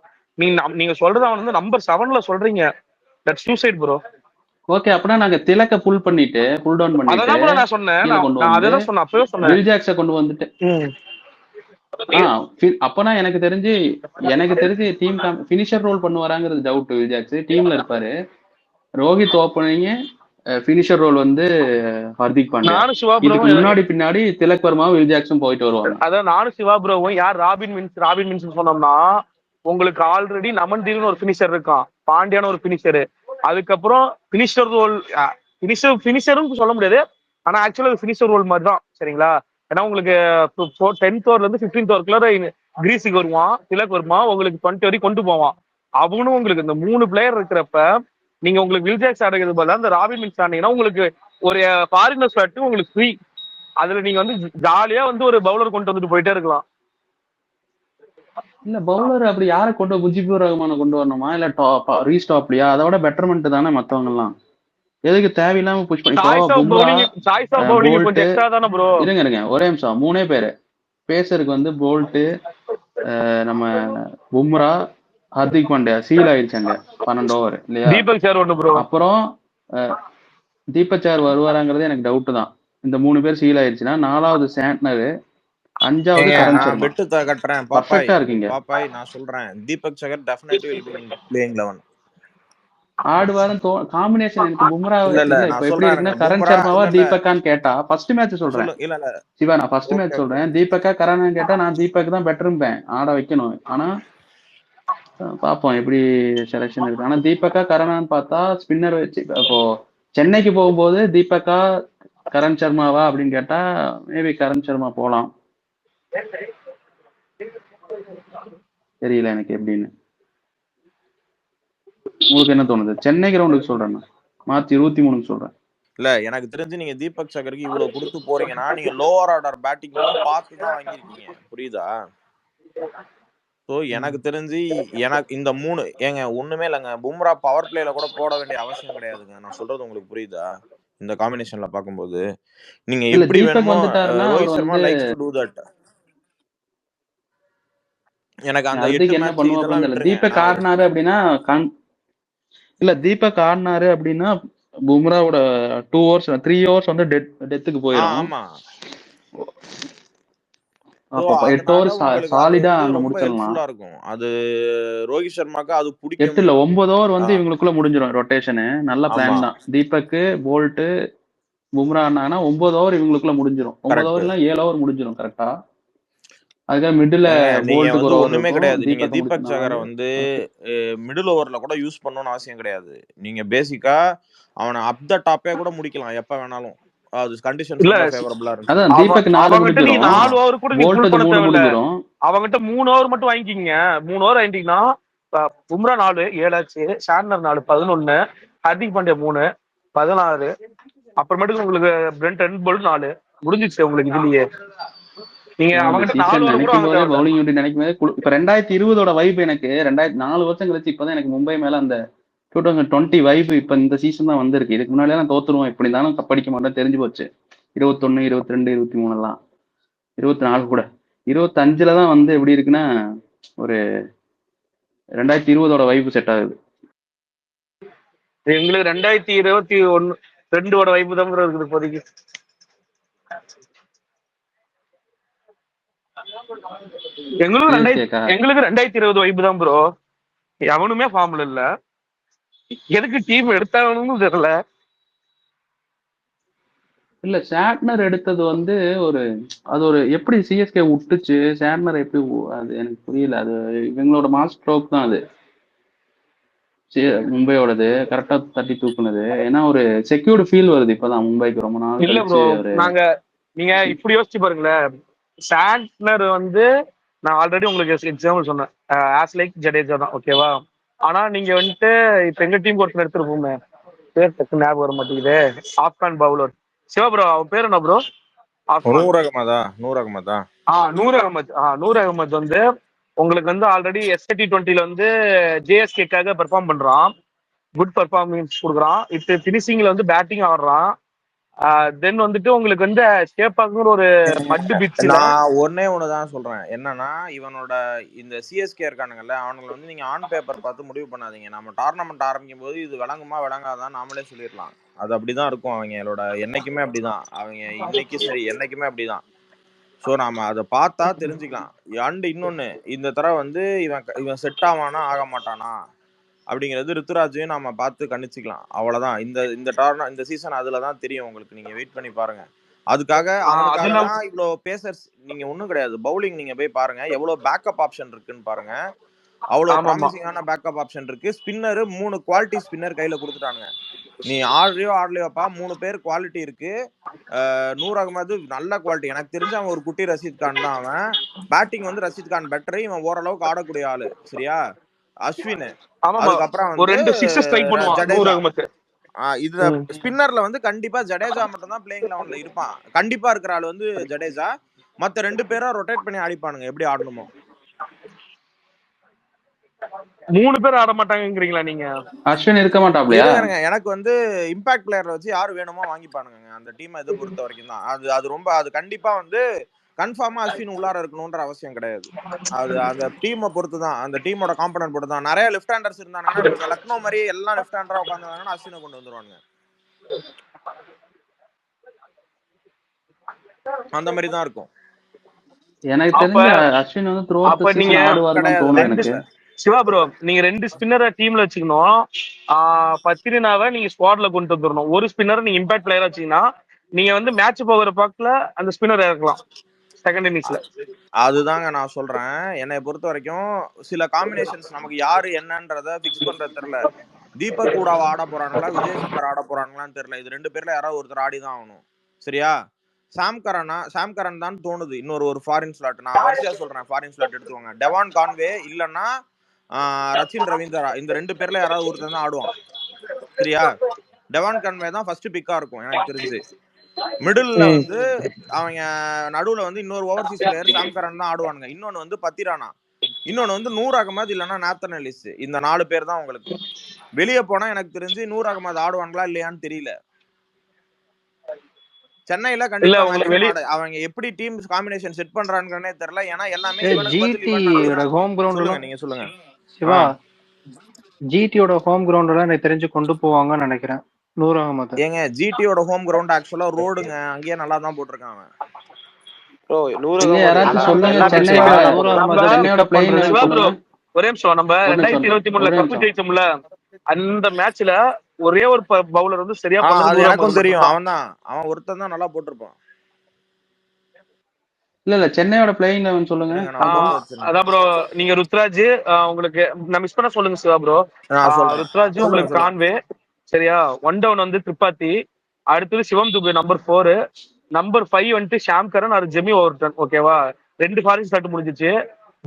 நீங்க சொல்றது அவன் வந்து நம்பர் 7ல சொல்றீங்க. That's suicide bro. ஓகே, அப்படின்னா நாங்க திலக்க புல் டவுன் பண்ணிட்டு அதான் நான் சொன்னேன். நான் அதான் சொன்னேன், அப்பவே சொன்னேன். வில் ஜாக்ஸை கொண்டு வந்துட்டு அப்பனா எனக்கு தெரிஞ்சு டீம் பினிஷர் ரோல் பண்ணுவாராங்கிறது டவுட். வில் ஜாக்ஸ் டீம்ல இருப்பாரு. ரோஹித் ஓப்பனிங், பினிஷர் ரோல் வந்து ஹர்திக் பாண்டியா. இதுக்கு முன்னாடி பின்னாடி திலக் வர்மாவும் வில் ஜாக்ஸும் போயிட்டு வருவாங்க. அதான் நானும் சிவா ப்ரோவும் யார் ராபின் மின்ஸ் சொன்னோம்னா உங்களுக்கு ஆல்ரெடி நமன்தீர்னு ஒரு பினிஷர் இருக்கான், பாண்டியான ஒரு பினிஷரு. அதுக்கப்புறம் பினிஷர் ரோல் பினிஷரும் சொல்ல முடியாது, ஆனா ஆக்சுவலா பினிஷர் ரோல் மாதிரி தான். சரிங்களா? ஏன்னா உங்களுக்கு 10th ஓவர்ல இருந்து 15th ஓவருக்குள்ள கிரீஸுக்கு வருவான், திலக் வருவான், உங்களுக்கு 20 வரைக்கும் கொண்டு போவான். அவனும் உங்களுக்கு இந்த 3 பிளேயர் இருக்கிறப்ப நீங்க உங்களுக்கு வில் ஜாக்ஸ் ஆடுறது போல அந்த ராபின் மின்ஸ் ஆனீங்கன்னா உங்களுக்கு ஒரு ஃபாரினர் ஸ்லாட் உங்களுக்கு ஃப்ரீ. அதுல நீங்க வந்து ஜாலியா வந்து ஒரு பவுலர் கொண்டு வந்துட்டு போயிட்டே இருக்கலாம். இல்ல பவுலர் அப்படி யாரை கொண்டு முஜிபுர் ரஹ்மான கொண்டு வரணுமா இல்ல ரீஸ்டாப்லியா? அதோட பெட்டர்மெண்ட் தானே மத்தவங்க எல்லாம். எதுக்கு தேவையில்லாம புஷ் பண்ணி இருங்க ஒரே நிமிஷம். 3 பேரு பேசருக்கு வந்து போல்ட், நம்ம பும்ரா, ஹர்திக் பாண்டியா சீல் ஆயிடுச்சாங்க 12 ஓவர் இல்லையா? அப்புறம் தீபக் சார் வருவாராங்கிறது எனக்கு டவுட் தான். இந்த 3 பேர் சீல் ஆயிடுச்சுன்னா 4வது சாண்ட்னர், 5வது கரண் சர்மா. பெட் கட்டறேன் பர்ஃபெக்ட்டா இருக்கீங்க. பாப்பாய் நான் சொல்றேன் Deepak Chahar definitely will be in playing 11. ஆடுவாரும் காம்பினேஷன் எனக்கு பும்ரா இல்ல. இப்ப எப்படி இருக்குன்னா கரண் சர்மாவா தீபக்கான்னு கேட்டா ஃபர்ஸ்ட் மேட்ச் சொல்றேன். சிவா நான் ஃபர்ஸ்ட் மேட்ச் சொல்றேன். தீபக்கா கரணான்னு கேட்டா நான் தீபக் தான் பெட்டர்ம்பேன், ஆட வைக்கணும். ஆனா பாப்போம் எப்படி செலக்ஷன் இருக்கு. ஆனா தீபக்கா கரணான்னு பார்த்தா ஸ்பின்னர் வச்சு இப்போ சென்னைக்கு போகும்போது தீபக்கா கரண் சர்மாவா அப்படின்னு கேட்டா மேபி கரண் சர்மா போலாம். தெரியல எனக்கு எப்படின்னு. உங்களுக்கு என்ன தோணுது? சென்னை கிரவுண்டுக்கு சொல்றேன், மாத்தி 23 சொல்றேன். இல்ல எனக்கு தெரிஞ்சு நீங்க தீபக் சகருக்கு இவ்வளவு கொடுத்து போறீங்கன்னா நீங்க லோவர் ஆர்டர் பேட்டிங்கும் பார்த்து தான் வாங்கியிருக்கீங்க, புரியுதா? ஸோ எனக்கு தெரிஞ்சு எனக்கு இந்த 3 ஏங்க ஒண்ணுமே இல்லைங்க. பும்ரா பவர் பிளேல கூட போட வேண்டிய அவசியம் கிடையாதுங்க. நான் சொல்றது உங்களுக்கு புரியுதா? இந்த காம்பினேஷன்ல பார்க்கும்போது நீங்க இல்ல எப்படி தீபக் வேணுமோ வந்துட்டாருன்னா அவர் ரோஹித் சர்மா வந்து லைக்ஸ் டு டூ தட். எனக்கு அந்த 8 அதுக்கு என்ன மேட்ச் பண்ணுவோம் இதெல்லாம் அப்படின்னு தெரியல. விட்டுருங்க. தீபக் ஆடினாரு அப்படின்னா இல்ல தீபக் ஆடினாரு அப்படின்னா பும்ராவோட 2 ஓவர்ஸ் 3 ஓவர்ஸ் வந்து டெத்துக்கு போயிடும். ஆமா. அப்ப 8 அதனால ஓவர் உங்களுக்கு அது சாலிடா வந்து அங்க ரொம்ப முடிச்சிடலாம். ஹெல்ப்ஃபுல்லா இருக்கும். அது ரோஹித் சர்மாக்கு அது 8 பிடிக்கும். இல்ல 9 ஓவர் வந்து இவங்களுக்குள்ள முடிஞ்சிடும் ரொட்டேஷனு. நல்ல ஆமா பிளான் தான். தீபக், போல்ட், பும்ரா ஆனாங்கன்னா 9 ஓவர் இவங்களுக்குள்ள முடிஞ்சிடும். 9 கரெக்ட். ஓவர்ல 7 ஓவர் முடிஞ்சிடும் கரெக்டா. அதுக்காக மிடில் நீங்க போல்ட்டுக்கு வந்து ஒரு ஓவர் ஒண்ணுமே இருக்கும். கிடையாது. நீங்க தீபக் தீபக் சகரை முடிச்சிருந்தா வந்து மிடில் ஓவர்ல கூட யூஸ் பண்ணணும்னு அவசியம் கிடையாது. நீங்க பேசிக்கா அவனை அப் த டாப்பே கூட முடிக்கலாம் எப்ப வேணாலும். அது கண்டிஷன்ஸ் இல்ல ரொம்ப ஃபேவரபிளா இருந்துச்சுன்னா. அதான் தீபக் 4 அவங்ககிட்ட நீ முடிஞ்சிடும். 4 ஓவர் கூட நீ ஃபுல் போல்ட்டுக்கு பண்ண 3 தேவையில்ல. முடிஞ்சிடும். அவங்ககிட்ட 3 ஓவர் மட்டும் வாங்கிக்கிங்க. 3 ஓவர் வாங்கிட்டீங்கன்னா பும்ரா 4 7 ஆச்சு, ஷார்னர் 4 11, ஹர்திக் பாண்டியா 3 16, அப்புறமேட்டுக்கு உங்களுக்கு பிரெண்ட் போல்ட் 4 முடிஞ்சிச்சு உங்களுக்கு இதுலயே. நீங்க அவங்ககிட்ட 4 ஓவர் கூட நினைக்கும் வாங்க போதே தேவையில்ல. பவுலிங் யூனிட் நினைக்கும் போதே இப்ப 2020 வைப் எனக்கு 4 வருஷம் கழிச்சு இப்பதான் எனக்கு மும்பை மேல அந்த 2020 வைப் இப்ப இந்த சீசன் தான் வந்திருக்கு. இதுக்கு முன்னாடி நான் தோத்துருவோம் இப்படி தானே கப்படிக்க மாட்டேன் தெரிஞ்சு போச்சு. 21, 22, 23 எல்லாம் 24 கூட 25ல தான் வந்து எப்படி இருக்குன்னா ஒரு 2020 வைப் செட் ஆகுது. எங்களுக்கு 2021 2 வைப்பு தான் இருக்குது இப்போதைக்கு. எங்களுக்கு 2020 வைப்பு தான் ப்ரோ. எவனுமே ஃபார்ம்ல இல்ல. எதுக்கு டீம் எடுத்தாங்கன்னு தெரியல. இல்ல ஷாட்னர் எடுத்தது வந்து அது ஒரு எப்படி சிஎஸ்கே விட்டுச்சு ஷாட்னர் எப்படி அது எனக்கு புரியல. அது இவங்களோட மாஸ் ஸ்ட்ரோக் தான் அது. மும்பையோடது கரெக்டா தட்டி தூக்குனது. ஏன்னா ஒரு செக்யூர்டு ஃபீல் வருது இப்பதான் மும்பைக்கு ரொம்ப நாள் இல்ல ப்ரோ, கழிச்சு. நீங்க இப்படி யோசிச்சு பாருங்களேன். சாண்ட்னர் வந்து நான் ஆல்ரெடி உங்களுக்கு எக்ஸாம்பிள் சொன்னேன், ஆஸ் லைக் ஜடேஜா தான், ஓகேவா? ஆனா நீங்க வந்துட்டு இப்ப எங்க டீம் ஒருத்தர் எடுத்துருப்போமே, பேர் டக்கு ஞாபகம் வர மாட்டேங்குது, ஆப்கான் பவுலர் சிவா ப்ரோ. அவன் பேர் என்ன ப்ரோ? நூர் அகமதா. நூர் அகமது வந்து உங்களுக்கு வந்து ஆல்ரெடி ST20 வந்து ஜேஎஸ்கேக்காக பெர்ஃபார்ம் பண்றான். குட் பெர்ஃபார்மன்ஸ் கொடுக்குறான். இப்போ பினிஷிங்ல வந்து பேட்டிங் ஆடுறான். தென் வந்துட்டு உங்களுக்கு வந்து ஷேப்பாக்குங்கிற ஒரு மட்டு பிச்சில் நான் ஒன்னே ஒண்ணுதான் சொல்றேன். என்னன்னா இவனோட இந்த சிஎஸ்கே இருக்கானுங்கல்ல, அவனுங்களை வந்து நீங்க ஆன் பேப்பர் பார்த்து முடிவு பண்ணாதீங்க. நம்ம டோர்னமெண்ட் ஆரம்பிக்கும் போது இது விளங்குமா விளங்காதான் நாமளே சொல்லிடலாம். அது அப்படிதான் இருக்கும். அவங்களோட என்னைக்குமே அப்படிதான். அவங்க இன்னைக்கு சரி என்னைக்குமே அப்படிதான். ஸோ நாம அதை பார்த்தா தெரிஞ்சுக்கலாம். அண்ட் இன்னொன்னு, இந்த தடவை வந்து இவன் செட் ஆவானா ஆக மாட்டானா அப்படிங்கிறது ருத்துராஜையும் நாம பார்த்து கணிச்சுக்கலாம். அவ்வளவுதான். இந்த சீசன் அதுலதான் தெரியும் உங்களுக்கு. நீங்க வெயிட் பண்ணி பாருங்க. அதுக்காக அவனுக்காக தான் இவ்வளவு பேசர்ஸ். நீங்க ஒண்ணும் கிடையாது. பவுலிங் நீங்க போய் பாருங்க, எவ்வளவு பேக்கப் ஆப்ஷன் இருக்குன்னு பாருங்க. அவ்வளவு ப்ராமிசிங்கான பேக்கப் ஆப்ஷன் இருக்கு. ஸ்பின்னர் 3 குவாலிட்டி ஸ்பின்னர் கையில கொடுத்துட்டானுங்க. நீ ஆடலையோப்பா 3 பேர் குவாலிட்டி இருக்கு. நூர் அகமது நல்ல குவாலிட்டி. எனக்கு தெரிஞ்ச அவன் ஒரு குட்டி ரஷீத் கான் தான். அவன் பேட்டிங் வந்து ரஷீத் கான் பெட்டர். இவன் ஓரளவுக்கு ஆடக்கூடிய ஆளு, சரியா? அஸ்வின், அதுக்கப்புறம் வந்து ஜடேஜா. இதுல ஸ்பின்னர்ல வந்து கண்டிப்பா ஜடேஜா மட்டும் தான் பிளேயிங் லெவன்ல இருப்பான். கண்டிப்பா இருக்கிற ஆள் வந்து ஜடேஜா. மத்த 2 பேரும் ரொட்டேட் பண்ணி அடிப்பானுங்க எப்படி ஆடணுமோ. 3 பேர் ஆட மாட்டாங்கிறீங்களா நீங்க? அஸ்வின் இருக்க மாட்டாப்லையா? எனக்கு வந்து இம்பாக்ட் பிளேயர்ல வச்சு யாரு வேணுமோ வாங்கி பாருங்க. அந்த டீம் இதை பொறுத்த வரைக்கும் தான் அது கண்டிப்பா வந்து கன்ஃபார்மா அஸ்வின் உள்ளார இருக்கணும்ன்ற அவசியம் கிடையாது. அது அந்த டீமை பொறுத்து தான், அந்த டீமோட காம்பனன்ட் பொறுத்து தான். நிறைய லெஃப்ட் ஹேண்டர்ஸ் இருந்தாங்கன்னா, இப்ப இந்த லக்னோ மாதிரி எல்லாம் லெஃப்ட் ஹேண்டரா உட்காந்துருந்தாங்கன்னா அஸ்வினை கொண்டு வந்துருவாங்க. அந்த மாதிரி தான் இருக்கும். எனக்கு தெரிஞ்ச அஸ்வின் வந்து த்ரூ அவுட் தி சீசன் ஆடுவாருன்னு தோணுது எனக்கு. சிவா ப்ரோ, நீங்க 2 ஸ்பின்னரை டீம்ல வச்சுக்கணும். பத்திரினாவை நீங்க ஸ்குவாட்ல கொண்டு வந்துடணும். ஒரு ஸ்பின்னரை நீங்க இம்பாக்ட் பிளேயரா வச்சீங்கன்னா நீங்க வந்து மேட்ச் போகிற பாக்குல அந்த ஸ்பின்னர் இறக்கலாம் செகண்ட் இன்னிங்ஸ்ல. அதுதாங்க நான் சொல்றேன். என்னை பொறுத்த வரைக்கும் சில காம்பினேஷன்ஸ் நமக்கு யாரு என்னன்றத பிக்ஸ் பண்றது தெரியல. தீபக் கூட ஆட போறானுங்களா, விஜய் சங்கர் ஆட போறானுங்களான்னு தெரியல. இது 2 பேர்ல யாராவது ஒருத்தர் ஆடிதான் ஆகணும், சரியா? சாம் கரன் தான் தோணுது. இன்னொரு ஃபாரின் ஸ்லாட் நான் வரிசையா சொல்றேன். ஃபாரின் ஸ்லாட் எடுத்துவாங்க. டெவான் கான்வே இல்லைன்னா ரச்சின் ரவீந்திரா. இந்த 2 பேர்ல யாராவது ஒருத்தர் தான் ஆடுவான், சரியா? டெவான் கான்வே தான் ஃபர்ஸ்ட் பிக்கா இருக்கும் எனக்கு தெரிஞ்சு. மிடில்ல வந்து அவங்க நடுவுல வந்து இன்னொரு ஓவர்சீஸ் பிளேயர் சாம் கரன் தான் ஆடுவானுங்க. இன்னொன்னு வந்து பத்திரானா, இன்னொன்னு வந்து நூர் அகமது இல்லைன்னா நாத்தன் எலிஸ். இந்த 4 பேர் தான் உங்களுக்கு. வெளியே போனா எனக்கு தெரிஞ்சு நூர் அகமது ஆடுவாங்களா இல்லையான்னு தெரியல. சென்னையில கண்டிப்பா அவங்க எப்படி டீம் காம்பினேஷன் செட் பண்றாங்கன்னே தெரியல. ஏன்னா எல்லாமே ஹோம் கிரவுண்ட்ல நீங்க சொல்லுங்க சிவா, ஜிடியோட ஹோம் கிரவுண்ட்ல எனக்கு தெரிஞ்சு கொண்டு போவாங்கன்னு நினைக்கிறேன் நூர் அகமது. ஏங்க ஜிடியோட ஹோம் கிரவுண்ட் ஆக்சுவலா ரோடுங்க, அங்கேயே நல்லா தான் போட்டிருக்காங்க. ஒரே நிமிஷம், நம்ம 2023 கப்பு ஜெயிச்சோம்ல, அந்த மேட்ச்ல ஒரே ஒரு பவுலர் வந்து சரியா பண்ணது எனக்கும் தெரியும். அவன் ஒருத்தன் தான் நல்லா போட்டிருப்பான். இல்ல சென்னையோட பிளேயிங் 11 சொல்லுங்க. அதான் ப்ரோ, நீங்க ருத்ராஜ் உங்களுக்கு நான் மிஸ் பண்ண சொல்லுங்க சிவா ப்ரோ. ருத்ராஜ் உங்களுக்கு கான்வே சரியா, 1 டவுன் வந்து திரிபாத்தி, அடுத்தது சிவம் துபே நம்பர் 4, நம்பர் 5 வந்துட்டு Sam Curran or Jamie Overton. ஓகேவா, 2 ஃபாரின் ஸ்டார்ட் முடிஞ்சிச்சு.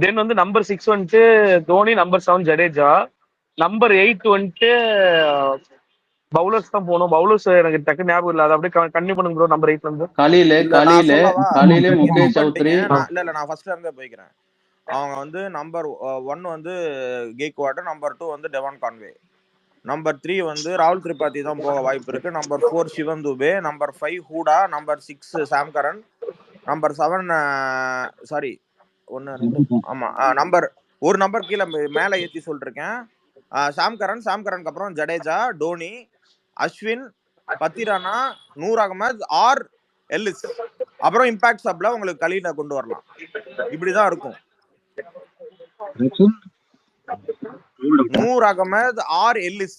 தென் வந்து நம்பர் 6 வந்துட்டு தோனி, நம்பர் 7 ஜடேஜா, நம்பர் 8 வந்துட்டு பவுலர்ஸ் தான் போகணும். பவுலர்ஸ் எனக்கு டக்கு ஞாபகம் இல்ல, அதை அப்படியே கண்டினியூ பண்ணுங்க ப்ரோ. நம்பர் 8 வந்து காலையில முகேஷ் சௌத்ரி. இல்ல நான் ஃபர்ஸ்ட்ல இருந்தே போய்க்கிறேன். அவங்க வந்து நம்பர் 1 வந்து கெய்க்வாட், நம்பர் 2 வந்து டெவான் கான்வே, நம்பர் 3 வந்து ராகுல் திரிபாதி தான் போக வாய்ப்பு இருக்கு, நம்பர் 4 சிவம் துபே, நம்பர் 5 ஹூடா, நம்பர் 6 சாம் கரன், நம்பர் 7 சாரி 1 2 ஆமா ஒரு நம்பர் கீழே மேல ஏத்தி சொல்லிருக்கேன். சாம் கரனுக்கு அப்புறம் ஜடேஜா, டோனி, அஸ்வின், பத்திரானா, நூர் அகமது ஆர் எல்லிஸ், அப்புறம் இம்பாக்ட் சப்ல உங்களுக்கு கலீல கொண்டு வரலாம். இப்படிதான் இருக்கும். நூர் அகமது ஆர் எல்லிஸ்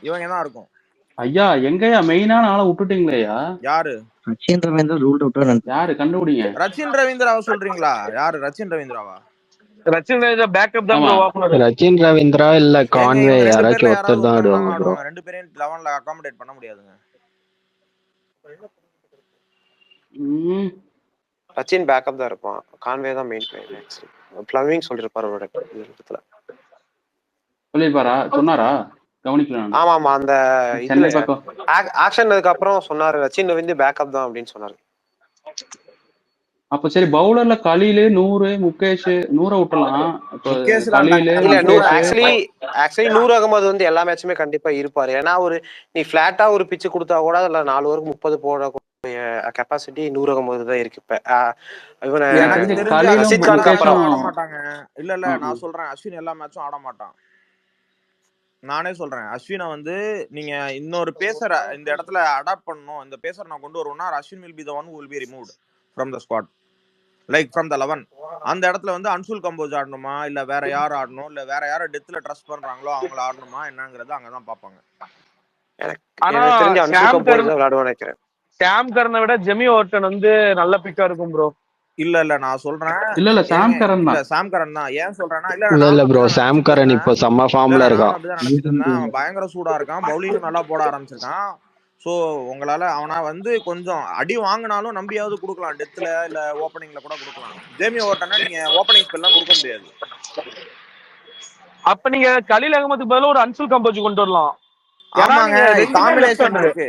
இவங்க தான் இருக்கும். ஐயா எங்கயா மெயினான ஆளை விட்டுட்டீங்களேயா? யாரு? Rachin Ravindra ruled out. யாரு கண்டுபிடிங்க. ரச்சின் ரவீந்திராவை சொல்றீங்களா? யாரு ரச்சின் ரவீந்திராவா? ரச்சின் ரவீந்திரா பேக்கப் தான் ப்ரோ. ரச்சின் ரவீந்திரா இல்ல கான்வே யாராச்சும் ஒருத்தர் தான் ஆடுவாங்க ப்ரோ. ரெண்டு பேரையும் 11ல அகாமடேட் பண்ண முடியாதுங்க. ரச்சின் பேக்கப் தான் இருப்பான், கான்வே தான் மெயின் பிளேயர். ஆக்சுவலி ஃப்ளமிங் சொல்லிருப்பாரு அவரோட இடத்துல. சொல்லிருப்பாரா? சொன்னாரா? கவனிக்கலாம். ஆமா அந்த ஆக்ஷனுக்கு அப்புறம் சொன்னாரு ரச்சின் ரவீந்திரா பேக்கப் தான் அப்படின்னு சொன்னாரு. அப்ப சரி, பவுலர்ல கலீலு, நூறு, முகேஷ், நூரை விட்டலாம். ஆக்சுவலி நூர் அகமது வந்து எல்லா மேட்சுமே கண்டிப்பா இருப்பாரு. ஏன்னா நீ பிளாட்டா ஒரு பிச்சு கொடுத்தா கூட அதுல 4 ஓவருக்கு 30 போடக்கூடிய கெப்பாசிட்டி நூர் அகமது தான் இருக்கு. இப்ப இல்ல நான் சொல்றேன், அஸ்வின் எல்லா மேட்சும் ஆட மாட்டான். நானே சொல்றேன், அஸ்வினை வந்து நீங்க இன்னொரு பேசற இந்த இடத்துல அடாப்ட் பண்ணணும், இந்த பேசற நான் கொண்டு வருவேன்னா Ashwin will be the one who will be removed from the squad, like from the 11. அந்த இடத்துல வந்து அன்சுல் கம்போஜ் ஆடணுமா, இல்ல வேற யார் ஆடணும், இல்ல வேற யாரை டெத்ல ட்ரஸ்ட் பண்றாங்களோ அவங்கள ஆடணுமா என்னங்கறது அங்கதான் பாப்பாங்க. சாம் கரனை விட ஜெமி ஓவர்டன் வந்து நல்ல பிக்கா இருக்கும் ப்ரோ. இல்ல நான் சொல்றேன், இல்ல சாம் கரன் தான். ஏன் சொல்றேன்னா இல்ல ப்ரோ, சாம் கரன் இப்போ செம்ம ஃபார்ம்ல இருக்கான். அவன் பயங்கர சூடா இருக்கான், பவுலிங் நல்லா போட ஆரம்பிச்சிருக்கான். சோ உங்களால அவனா வந்து கொஞ்சம் அடி வாங்கினாலும் நம்பியாவது கொடுக்கலாம், டெத்ல இல்ல ஓப்பனிங்ல கூட கொடுக்கலாம். ஜேமி ஓவர்டனா நீங்க ஓப்பனிங் ஸ்பெல்லாம் கொடுக்க முடியாது. அப்ப நீங்க கலீல் அகமதுக்கு பதிலா ஒரு அன்சுல் கம்போஜ் கொண்டு வரலாம். காம்பினேஷன் இருக்கு.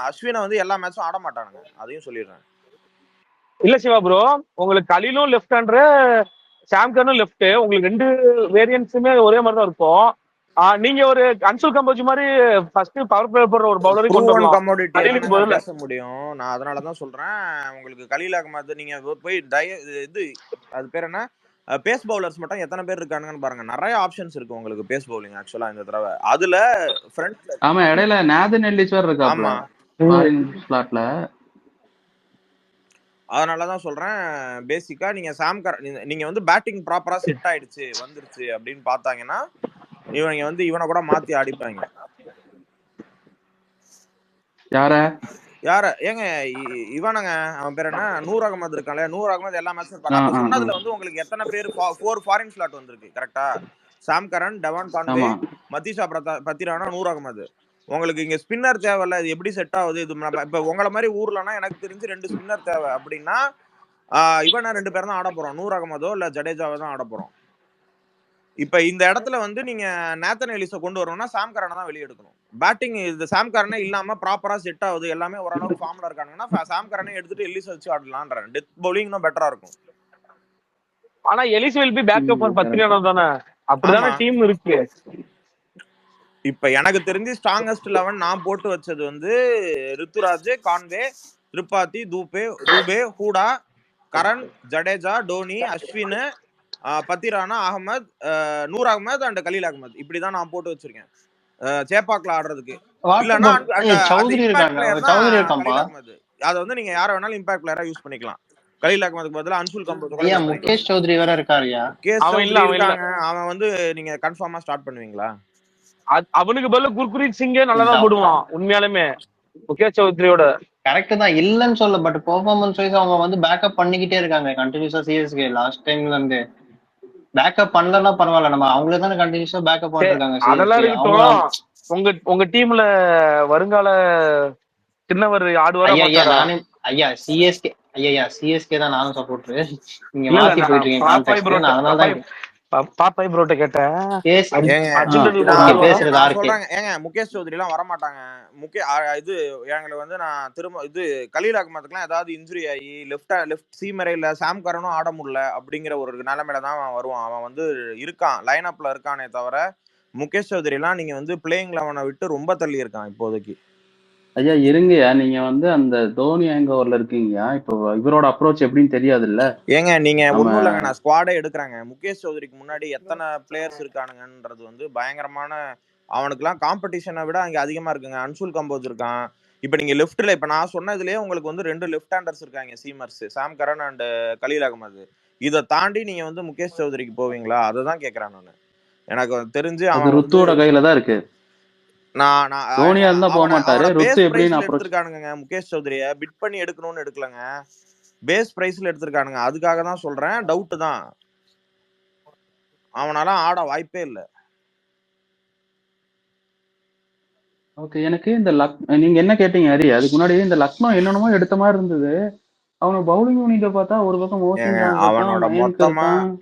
அஸ்வினை வந்து எல்லா மேட்சும் ஆட மாட்டானுங்க, அதையும் சொல்லிடுறேன். இல்ல சிவா ப்ரோ, உங்களுக்கு கலீலும் லெஃப்ட் ஹேண்டர், சாம் கரனும் லெஃப்ட், உங்களுக்கு 2 வேரியன்ட்ஸுமே ஒரே மாதிரி தான் இருக்கும். நீங்க ஒரு அன்சுல் கம்போஜ் மாதிரி ஃபர்ஸ்ட் பவர் பிளே போடுற ஒரு பவுலரை கொண்டு வரலாம், பேச முடியும். நான் அதனால தான் சொல்றேன், உங்களுக்கு கலீல் அகமது நீங்க போய் இது அது பேர் என்ன பேஸ் பவுலர்ஸ் மட்டும் எத்தனை பேர் இருக்கானுங்கன்னு பாருங்க. நிறைய ஆப்ஷன்ஸ் இருக்கு உங்களுக்கு பேஸ் பவுலிங் ஆக்சுவலா இந்த தடவை. அதுல ஃப்ரண்ட்ல ஆமா இடையில நாதன் எல்லிஸ்வர் இருக்கா. ஆமா ஸ்லாட்ல. அதனாலதான் சொல்றேன், பேசிக்கா நீங்க நீங்க வந்து பேட்டிங் ப்ராப்பரா செட் ஆயிடுச்சு வந்துருச்சு அப்படின்னு பார்த்தாங்கன்னா இவங்க வந்து இவனை கூட மாத்தி அடிப்பாங்க. யார ஏங்க இவனுங்க அவன் பேர் என்ன, நூர் அகமது இருக்கான்ல, நூர் அகமது எல்லா மேட்சும் இருப்பாங்க. சொன்னதுல வந்து உங்களுக்கு எத்தனை பேர் 4 ஃபாரின் ஸ்லாட் வந்திருக்கு கரெக்டா? சாம் கரன், டெவான் கான்வே, மதீஷா பத்திரானா, நூர் அகமது. உங்களுக்கு இங்க ஸ்பின்னர் தேவையில்ல, இது எப்படி செட் ஆகுது? இது இப்ப உங்களை மாதிரி ஊர்லன்னா எனக்கு தெரிஞ்சு 2 ஸ்பின்னர் தேவை அப்படின்னா இவனா 2 பேர் தான் ஆட போறோம், நூர் அகமதோ இல்ல ஜடேஜாவோ தான் ஆட போறோம். இப்ப இந்த இடத்துல வந்து நீங்க நேத்தன் எலிஸ கொண்டு வரணும்னா சாம் கரனை தான் வெளியே எடுக்கணும். பேட்டிங் இது சாம் கரனே இல்லாம ப்ராப்பரா செட் ஆகுது, எல்லாமே ஓரளவுக்கு ஃபார்ம்ல இருக்காங்கன்னா சாம் கரனே எடுத்துட்டு எலிஸ வச்சு ஆடலான்றேன். டெத் பவுலிங் தான் பெட்டரா இருக்கும். ஆனா Ellis will be backup for Pathirana தானே, அப்படிதானே டீம் இருக்கு. இப்ப எனக்கு தெரிஞ்சு ஸ்ட்ராங்கஸ்ட் 11 நான் போட்டு வச்சது வந்து ரித்துராஜ், கான்வே, திரிபாதி, தூபே, ஹூடா, கரண், ஜடேஜா, டோனி, அஸ்வின், பத்திரானா, அகமது, நூர் அகமது அண்ட் கலீல் அகமது. இப்படிதான் நான் போட்டு வச்சிருக்கேன் சேப்பாக்ல ஆடுறதுக்கு. இல்லன்னா சௌத்ரி இருக்காங்க, சௌத்ரி இருக்காம்பா. கலீல் அகமது அதை வந்து நீங்க யார வேணாலும் இம்பாக்ட் பிளேயரா யூஸ் பண்ணிக்கலாம். கலீல் அகமதுக்கு பதிலா அன்சுல் கம்போஸ். ஐயா முகேஷ் சௌத்ரி வேற இருக்காருயா. முகேஷ் சௌத்ரி இருக்காங்க. அவன் வந்து நீங்க கன்ஃபார்மா ஸ்டார்ட் பண்ணுவீங்களா? அவனுக்கு பதிலா குர்குரீத் சிங்கே நல்லாதான் போடுவான் உண்மையாலுமே முகேஷ் சௌத்ரியோட. கரெக்ட் தான், இல்லன்னு சொல்ல, பட் பெர்ஃபார்மன்ஸ் வைஸ் அவங்க வந்து பேக்கப் பண்ணிக்கிட்டே இருக்காங்க கண்டினியூஸா. சிஎஸ்கே லாஸ்ட் டைம்ல இருந்து பேக்கப் பண்ணலன்னா பரவாயில்ல, நம்ம அவங்களே தானே கண்டினியூஸா பேக்கப் பண்ணிருக்காங்க. அதெல்லாம் இருக்கட்டும், உங்க டீம்ல வருங்கால சின்னவர் ஆடுவாரா? ஐயா சிஎஸ்கே தான் நானும் சப்போர்ட். நீங்க மாத்தி போயிட்டு இருக்கீங்க, அதனால தான் பாப்பாய் ப்ரோட்ட கேட்டேன். முகேஷ் சௌத்ரி எல்லாம் வரமாட்டாங்க. இது எங்களுக்கு வந்து நான் திரும்ப இது கலீல் அகமதுக்குலாம் ஏதாவது இன்ஜுரி ஆகி லெஃப்ட் சீமரையில சாம் கரனும் ஆட முடியல அப்படிங்கிற ஒரு நிலைமையில தான் அவன் வருவான். அவன் வந்து இருக்கான், லைன் அப்ல இருக்கானே தவிர முகேஷ் சௌத்ரி எல்லாம் நீங்க வந்து பிளேயிங் 11 விட்டு ரொம்ப தள்ளி இருக்கான் இப்போதைக்கு. ஐயா இருங்கயா, நீங்க வந்து அந்த தோனி ஹேங் ஓவர்ல இருக்கீங்கயா. இப்போ இவரோட அப்ரோச் எப்படின்னு தெரியாது இல்ல. ஏங்க நீங்க ஒண்ணும் இல்லைங்க, நான் ஸ்குவாடே எடுக்கிறாங்க. முகேஷ் சௌத்ரிக்கு முன்னாடி எத்தனை பிளேயர்ஸ் இருக்கானுங்கன்றது வந்து பயங்கரமான, அவனுக்குலாம் காம்படிஷனை விட அங்க அதிகமா இருக்குங்க. அன்சுல் கம்போஸ் இருக்கான். இப்ப நீங்க லெஃப்ட்ல இப்ப நான் சொன்னதுலயே உங்களுக்கு வந்து 2 லெஃப்ட் ஹேண்டர்ஸ் இருக்காங்க, seamers, Sam Curran and Khaleel Ahmed. இதை தாண்டி நீங்க வந்து முகேஷ் சௌத்ரிக்கு போவீங்களா? அதுதான் கேக்குறேன் நான். எனக்கு தெரிஞ்சு அவன் ருத்துவோட கையில தான் இருக்கு. எடுத்திருக்கானுங்க முகேஷ் சௌத்ரிய பிட் பண்ணி எடுக்கணும்னு எடுக்கலங்க, பேஸ் பிரைஸ்ல எடுத்திருக்கானுங்க. அதுக்காக தான் சொல்றேன், டவுட் தான். அவனால ஆட வாய்ப்பே இல்ல. ஓகே, எனக்கு இந்த நீங்க என்ன கேட்டீங்க ஹரி, அதுக்கு முன்னாடி இந்த லக்னோ என்னென்னமோ எடுத்த மாதிரி இருந்தது. அவன பவுலிங் யூனிட்ட பார்த்தா ஒரு பக்கம் அவனோட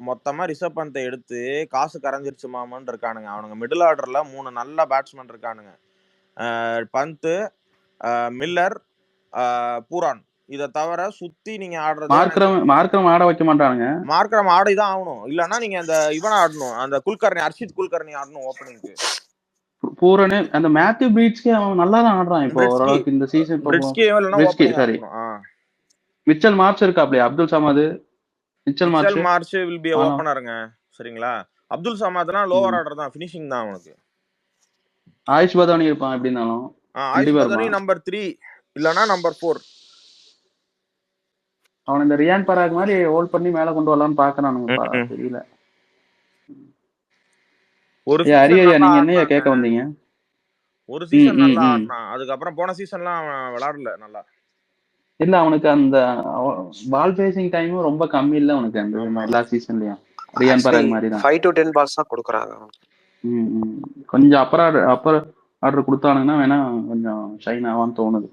மொத்தமா ரிஷப் பந்தை எடுத்து காசு கரைஞ்சிருச்சு மாமன்னு இருக்கானுங்க. அவனுங்க மிடில் ஆர்டர்ல 3 நல்ல பேட்ஸ்மேன் இருக்கானுங்க, பந்த், மில்லர், பூரான். இத தவிர சுத்தி நீங்க ஆடுறது மார்க்ரம் ஆட வைக்க மாட்டானுங்க. மார்க்ரம் ஆடிதான் ஆகணும், இல்லன்னா நீங்க அந்த இவனை ஆடணும், அந்த குல்கர்னி, அர்ஷித் குல்கர்னி ஆடணும் ஓப்பனிங்க்கு. பூரனே அந்த மேத்யூ பீட்ஸ்கே அவன் நல்லா தான் ஆடுறான் இப்போ ஓரளவுக்கு இந்த சீசன். சாரி மிச்சல் மார்ச் இருக்கா அப்படியே, Abdul Samad, Mitchell March will be ஓபனர்ங்க. சரிங்களா, அப்துல் சமாத்லாம் லோவர் ஆர்டர் தான், ஃபினிஷிங் தான் அவனுக்கு. ஆயுஷ் பதானி இருப்பான் எப்படினாலும். ஆயுஷ் பதானி நம்பர் 3 இல்லனா நம்பர் 4. அவன் இந்த ரியான் பராக் மாதிரி ஹோல்ட் பண்ணி மேல கொண்டு வரலாம்னு பாக்குறானுங்க, தெரியல. ஒரு ஹரியா நீங்க என்னைய கேட்க வந்தீங்க? ஒரு சீசன் நல்லா ஆடுனான், அதுக்கு அப்புறம் போன சீசன்லாம் அவன் விளையாடல நல்லா. இல்ல அவனுக்கு அந்த பால் பேசிங் டைமும் ரொம்ப கம்மி இல்ல அவனுக்கு அந்த எல்லா சீசன்லயும். ரியான் பராக் மாதிரி தான் 5 to 10 பால்ஸ் தான் கொடுக்குறாங்க. கொஞ்சம் அப்பர் ஆர்டர் கொடுத்தானுங்கன்னா வேணா கொஞ்சம் ஷைன் ஆவான்னு தோணுது.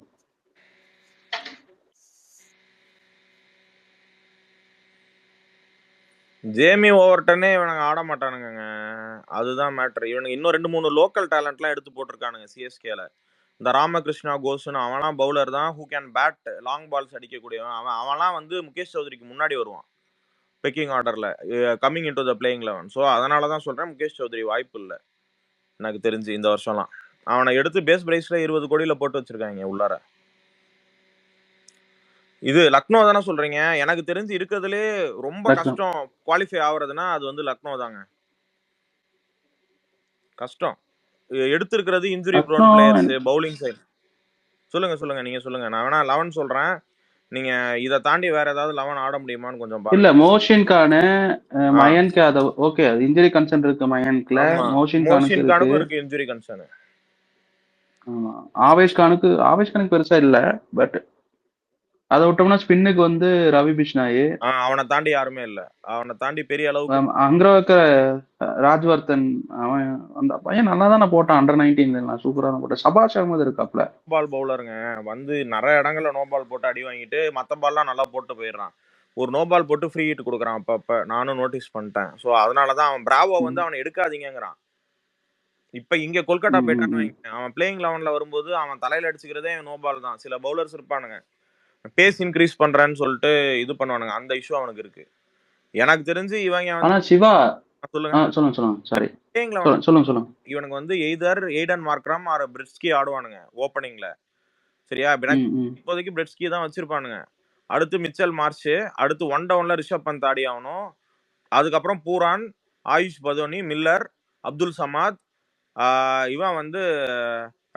ஜேமி ஓவர்டனே இவனுங்க ஆட மாட்டானுங்க, அதுதான் மேட்டர். இவனுக்கு இன்னும் 2-3 லோக்கல் டேலண்ட்லாம் எடுத்து போட்டிருக்கானுங்க சிஎஸ்கேல. இந்த ராமகிருஷ்ணா கோஸ்னு அவன்லாம் பவுலர் தான், who can bat, long balls அடிக்கக்கூடியவன். அவன்லாம் வந்து முகேஷ் சௌத்ரிக்கு முன்னாடி வருவான் பெக்கிங் ஆர்டர்ல, coming into the playing 11. So அதனால தான் சொல்றேன், முகேஷ் சௌத்ரி வாய்ப்பு இல்லை எனக்கு தெரிஞ்சு இந்த வருஷம்லாம். அவனை எடுத்து பேஸ் பிரைஸ்ல 20 கோடியில போட்டு வச்சிருக்காங்க உள்ளார. இது லக்னோ தானே சொல்றீங்க? எனக்கு தெரிஞ்சு இருக்கிறதுலே ரொம்ப கஷ்டம் குவாலிஃபை ஆகுறதுன்னா அது வந்து லக்னோ தாங்க. கஷ்டம் எடுத்திருக்கிறது injury prone players, bowling side. சொல்லுங்க நீங்க சொல்லுங்க, நான் வேணா 11 சொல்றேன், நீங்க இத தாண்டி வேற ஏதாவது 11 ஆட முடியுமான்னு கொஞ்சம் பாருங்க. இல்ல மோஷின் கான், மயன்க் யாதவ் ஓகே, அது இன்ஜுரி கன்சர்ன் இருக்கு மயன்க்ல. மோஷின் கானுக்கு இருக்கு இன்ஜுரி கன்சர்ன். ஆமா, ஆவேஷ் கானுக்கு பெருசா இல்ல, பட் அதை விட்டோம்னா ஸ்பின்னுக்கு வந்து ரவி பிஷ்னாய், அவனை தாண்டி யாருமே இல்ல. அவனை தாண்டி பெரிய அளவுக்கு அங்க இருக்கிற ராஜ்வர்தன், அவன் அந்த பையன் நல்லா தானே போட்டான் அண்டர் 19 சூப்பரா தான் போட்டான். சபாஷ் அகமது இருக்காப்ல, பால் பவுலருங்க, வந்து நிறைய இடங்கள்ல நோ பால் போட்டு அடி வாங்கிட்டு மத்த பால்லாம் நல்லா போட்டு போயிடுறான். ஒரு நோ பால் போட்டு ஃப்ரீ ஹிட் கொடுக்குறான் அப்பப்ப, நானும் நோட்டீஸ் பண்ணிட்டேன். ஸோ அதனாலதான் அவன் பிராவோ வந்து அவனை எடுக்காதீங்கிறான். இப்ப இங்க கொல்கத்தா போயிட்டான்னு வைங்க, அவன் பிளேயிங் 11ல வரும்போது அவன் தலையில அடிச்சுக்கிறதே நோ பால் தான். சில பவுலர்ஸ் இருப்பானுங்க பேஸ் இன்க்ரீஸ் பண்றேன்னு சொல்லிட்டு இது பண்ணுவானுங்க, அந்த இஷ்யூ அவனுக்கு இருக்கு. எனக்கு தெரிஞ்சு இவங்க ஆனா வந்து சிவா சொல்லுங்க சொல்லுங்க சாரி பிளேயிங் சொல்லுங்க இவனுக்கு வந்து எய்தர் எய்டன் மார்க்ரம் ஆர் பிரிட்ஸ்கி ஆடுவானுங்க ஓப்பனிங்ல. சரியா, இப்போதைக்கு பிரிட்ஸ்கி தான் வச்சிருப்பானுங்க. அடுத்து மிச்சல் மார்ஷ், அடுத்து 1 டவுன்ல ரிஷப் பந்த் ஆடி ஆகணும். அதுக்கப்புறம் பூரான், ஆயுஷ் பதோனி, மில்லர், அப்துல் சமாத், இவன் வந்து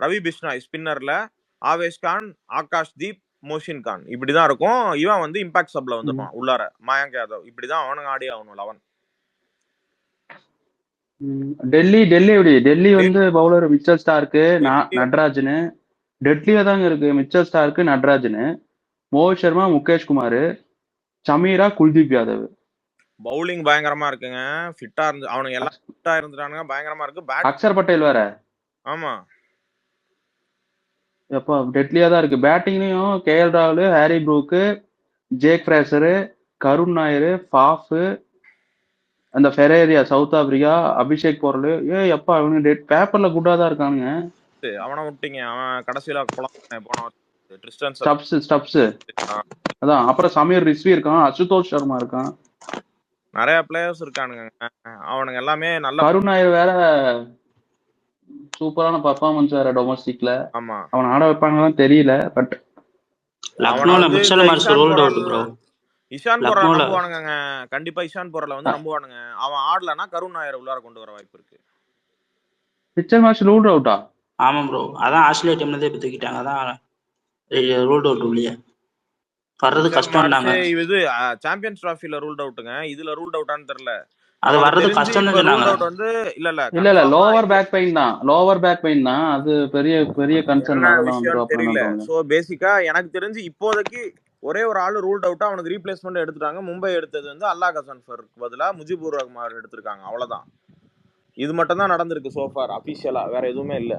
ரவி பிஷ்னாய் ஸ்பின்னர்ல, ஆவேஷ் கான், ஆகாஷ் தீப், மோஷின் கான், இப்படிதான் இருக்கும். இவன் வந்து இம்பாக்ட் சப்ல வந்துருவான் உள்ளார, மயங்க் யாதவ். இப்படிதான் அவனுங்க ஆடி ஆகணும் 11. டெல்லி எப்படி டெல்லி வந்து பவுலர் மிச்சல் ஸ்டார்க்கு நட்ராஜனு, டெட்லியா தாங்க இருக்கு. Mitchell Starc Natarajan, Mohit Sharma, Mukesh Kumar, Chameera, Kuldeep Yadav. Bowling பயங்கரமா இருக்குங்க. ஃபிட்டா இருந்து அவனுங்க எல்லாம் ஃபிட்டா இருந்துட்டானுங்க, பயங்கரமா இருக்கு. அக்ஷர் பட்டேல் வேற. ஆமா, எப்போ டெட்லியா தான் இருக்கு. பேட்டிங்லயும் கேஎல் ராகுல், ஹாரி ப்ரூக்கு, ஜேக் ஃப்ரேசரு, கருண் நாயர், ஃபாஃப், அந்த ஃபெரேரியா சவுத் ஆப்பிரிக்கா, அபிஷேக் பொருள். எப்பா இவனுங்க பேப்பர்ல குட்டா தான் இருக்கானுங்க. அவனை விட்டீங்க, அவன் கடைசியில போன ஸ்டப்ஸ். அதான், அப்புறம் சமீர் ரிஸ்வி இருக்கான், அசுதோஷ் சர்மா இருக்கான், நிறைய பிளேயர்ஸ் இருக்கானுங்க. அவனுங்க எல்லாமே நல்ல. கருண் நாயர் வேற சூப்பரான பர்ஃபார்மன்ஸ் வேற டொமஸ்டிக்ல. ஆமா, அவன் ஆட வைப்பாங்கன்னு தெரியல. பட் இஷான் போரா நம்புவானுங்க கண்டிப்பா. இஷான் போரல வந்து நம்புவானுங்க. அவன் ஆடலன்னா கருண் நாயர் உள்ளார கொண்டு வர வாய்ப்பு இருக்கு. பிச்சர் மேட்ச் ரூல்ட் அவுட்டா? ஆமா ப்ரோ, அதான் ஆஸ்திரேலியா டீம்ல இருந்து தூக்கிட்டாங்க. அதான் ரூல்ட் அவுட் இல்லையா, வர்றது கஷ்டம்னாங்க. இது சாம்பியன்ஸ் டிராஃபில ரூல்ட் அவுட்டுங்க. இதுல ரூல்ட் அவுட்டான்னு தெரியல. அது வர்றது கஷ்டம் தான் சொன்னாங்க. வந்து இல்ல லோவர் பேக் பெயின் தான். அது பெரிய கன்சர்ன். அதெல்லாம் வந்து தெரியல. சோ பேசிக்கா எனக்கு தெரிஞ்சு இப்போதைக்கு ஒரே ஒரு ஆளு ரூல்ட் அவுட்டா, அவனுக்கு ரீப்ளேஸ்மெண்ட் எடுத்துட்டாங்க. மும்பை எடுத்தது வந்து அல்லாஹ் ஹசன் ஃபருக்கு பதிலா முஜிபுர் ரஹ்மான் எடுத்திருக்காங்க. அவ்வளவுதான். இது மட்டும் தான் நடந்திருக்கு சோஃபார் அபிஷியலா, வேற எதுவுமே இல்ல.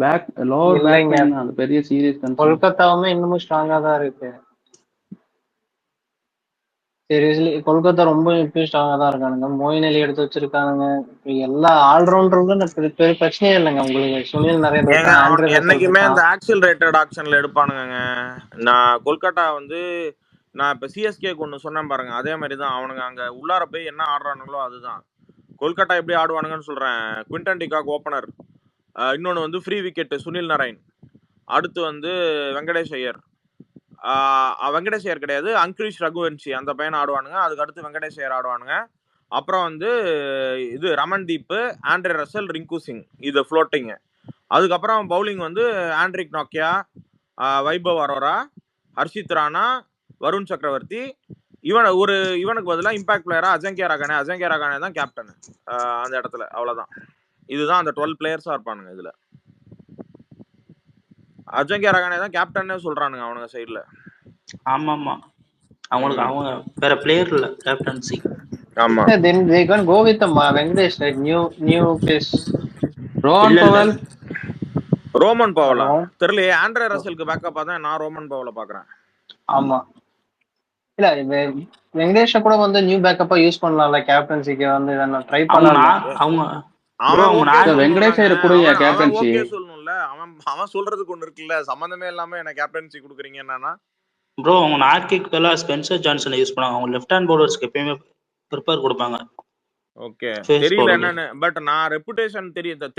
பேக் லோவர் பேக் பெயின் அது பெரிய சீரியஸ் கன்சர்ன். கொல்கத்தாவுமே இன்னமும் ஸ்ட்ராங்கா தான் இருக்கு. சீரியஸ்லி கொல்கத்தா ரொம்ப இப்பயும் ஸ்ட்ராங்கா தான் இருக்கானுங்க. மோயின் அலி எடுத்து வச்சிருக்கானுங்க. எல்லா ஆல்ரவுண்டரும் பெரிய பிரச்சனையே இல்லைங்க உங்களுக்கு. சுனில் நிறைய என்னைக்குமே இந்த ஆக்சிலரேட்டட் ஆக்ஷன்ல எடுப்பானுங்க. நான் கொல்கத்தா வந்து நான் இப்ப சிஎஸ்கேக்கு ஒண்ணு சொன்னேன் பாருங்க, அதே மாதிரி தான் அவனுங்க அங்க உள்ளார போய் என்ன ஆடுறானுங்களோ அதுதான். கொல்கத்தா எப்படி ஆடுவானுங்கன்னு சொல்றேன். குவிண்டன் டிகாக் ஓப்பனர், இன்னொன்னு வந்து ஃப்ரீ விக்கெட் சுனில் நாராயண், அடுத்து வந்து வெங்கடேஷ் ஐயர், வெங்கடேஷ் ஐயர் கிடையாது, அங்கிரிஷ் ரகுவன்ஷி, அந்த பையனை ஆடுவானுங்க. அதுக்கு அடுத்து வெங்கடேஷ் ஐயர் ஆடுவானுங்க. அப்புறம் வந்து இது ரமன்தீப், ஆண்ட்ரே ரசல், ரிங்கு சிங், இது ஃப்ளோட்டிங். அதுக்கப்புறம் பவுலிங் வந்து ஆண்ட்ரிக் நோக்கியா, வைபவ் அரோரா, ஹர்ஷித் ராணா, வருண் சக்கரவர்த்தி. இவனுக்கு பதிலாக இம்பாக்ட் பிளேயரா அஜங்கியா ரகானே தான் கேப்டன் அந்த இடத்துல. அவ்வளவுதான். இதுதான் அந்த 12 பிளேயர்ஸா இருப்பானுங்க. இதுல அஜங்கியா ரகானே தான் கேப்டன்னே சொல்றானுங்க அவனுங்க சைடுல. ஆமா, அவங்களுக்கு அவங்க வேற பிளேயர் இல்ல கேப்டன்சி. ஆமா, then they can go with the Venkatesh, right? new face. Rovman பவலா தெரியல. ஆண்ட்ரே ரசலுக்கு பேக்கப் தான் நான் ரோமன் பவலை பாக்குறேன். ஆமா, இல்ல வெங்கடேஷ கூட வந்து நியூ பேக்கப்பா யூஸ் பண்ணலாம்ல கேப்டன்சிக்கு வந்து. ட்ரை பண்ணலாம். அவன் சொல்றதுக்கு ஒண்ணு இருக்குல்ல, சம்பந்தமே இல்லாம என்ன கேப்டன்சி குடுக்குறீங்க என்னன்னா ப்ரோ. அவங்க நார்கிக் பதிலா ஸ்பென்சர் ஜான்சனை யூஸ் பண்ணாங்க. அவங்க லெஃப்ட் ஹேண்ட் பவுலர்ஸ்க்கு எப்பயுமே ப்ரிப்பேர் கொடுப்பாங்க. ஓகே, தெரியல என்னன்னு. பட் நான் ரெபுடேஷன்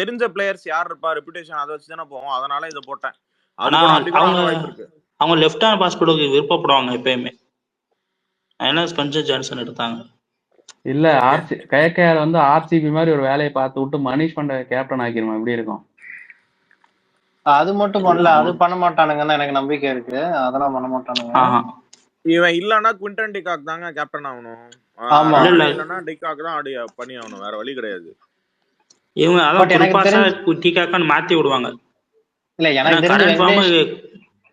தெரிஞ்ச பிளேயர்ஸ் யார் இருப்பா, ரெபுடேஷன் அதை வச்சு தானே போவோம். அதனால இதை போட்டேன். அவங்க லெஃப்ட் ஹேண்ட் பாஸ் போடுறதுக்கு விருப்பப்படுவாங்க எப்பயுமே. அதனால ஸ்பென்சர் ஜான்சன் எடுத்தாங்க. இல்ல கேகேஆர் வந்து ஆர்சிபி மாதிரி ஒரு வேலையை பார்த்து விட்டு மனிஷ் பாண்டே கேப்டன் ஆக்கிருமா, எப்படி இருக்கும்? அது மட்டும் பண்ணல, அது பண்ண மாட்டானுங்கன்னு எனக்கு நம்பிக்கை இருக்கு. அதெல்லாம் பண்ண மாட்டானுங்க. இவன் இல்லன்னா குவிண்டன் டிகாக் தாங்க கேப்டன் ஆகணும். இல்லன்னா டிகாக் தான் ஆடி பண்ணி ஆகணும், வேற வழி கிடையாது. இவங்க அதான் டிகாக்னு மாத்தி விடுவாங்க. இல்ல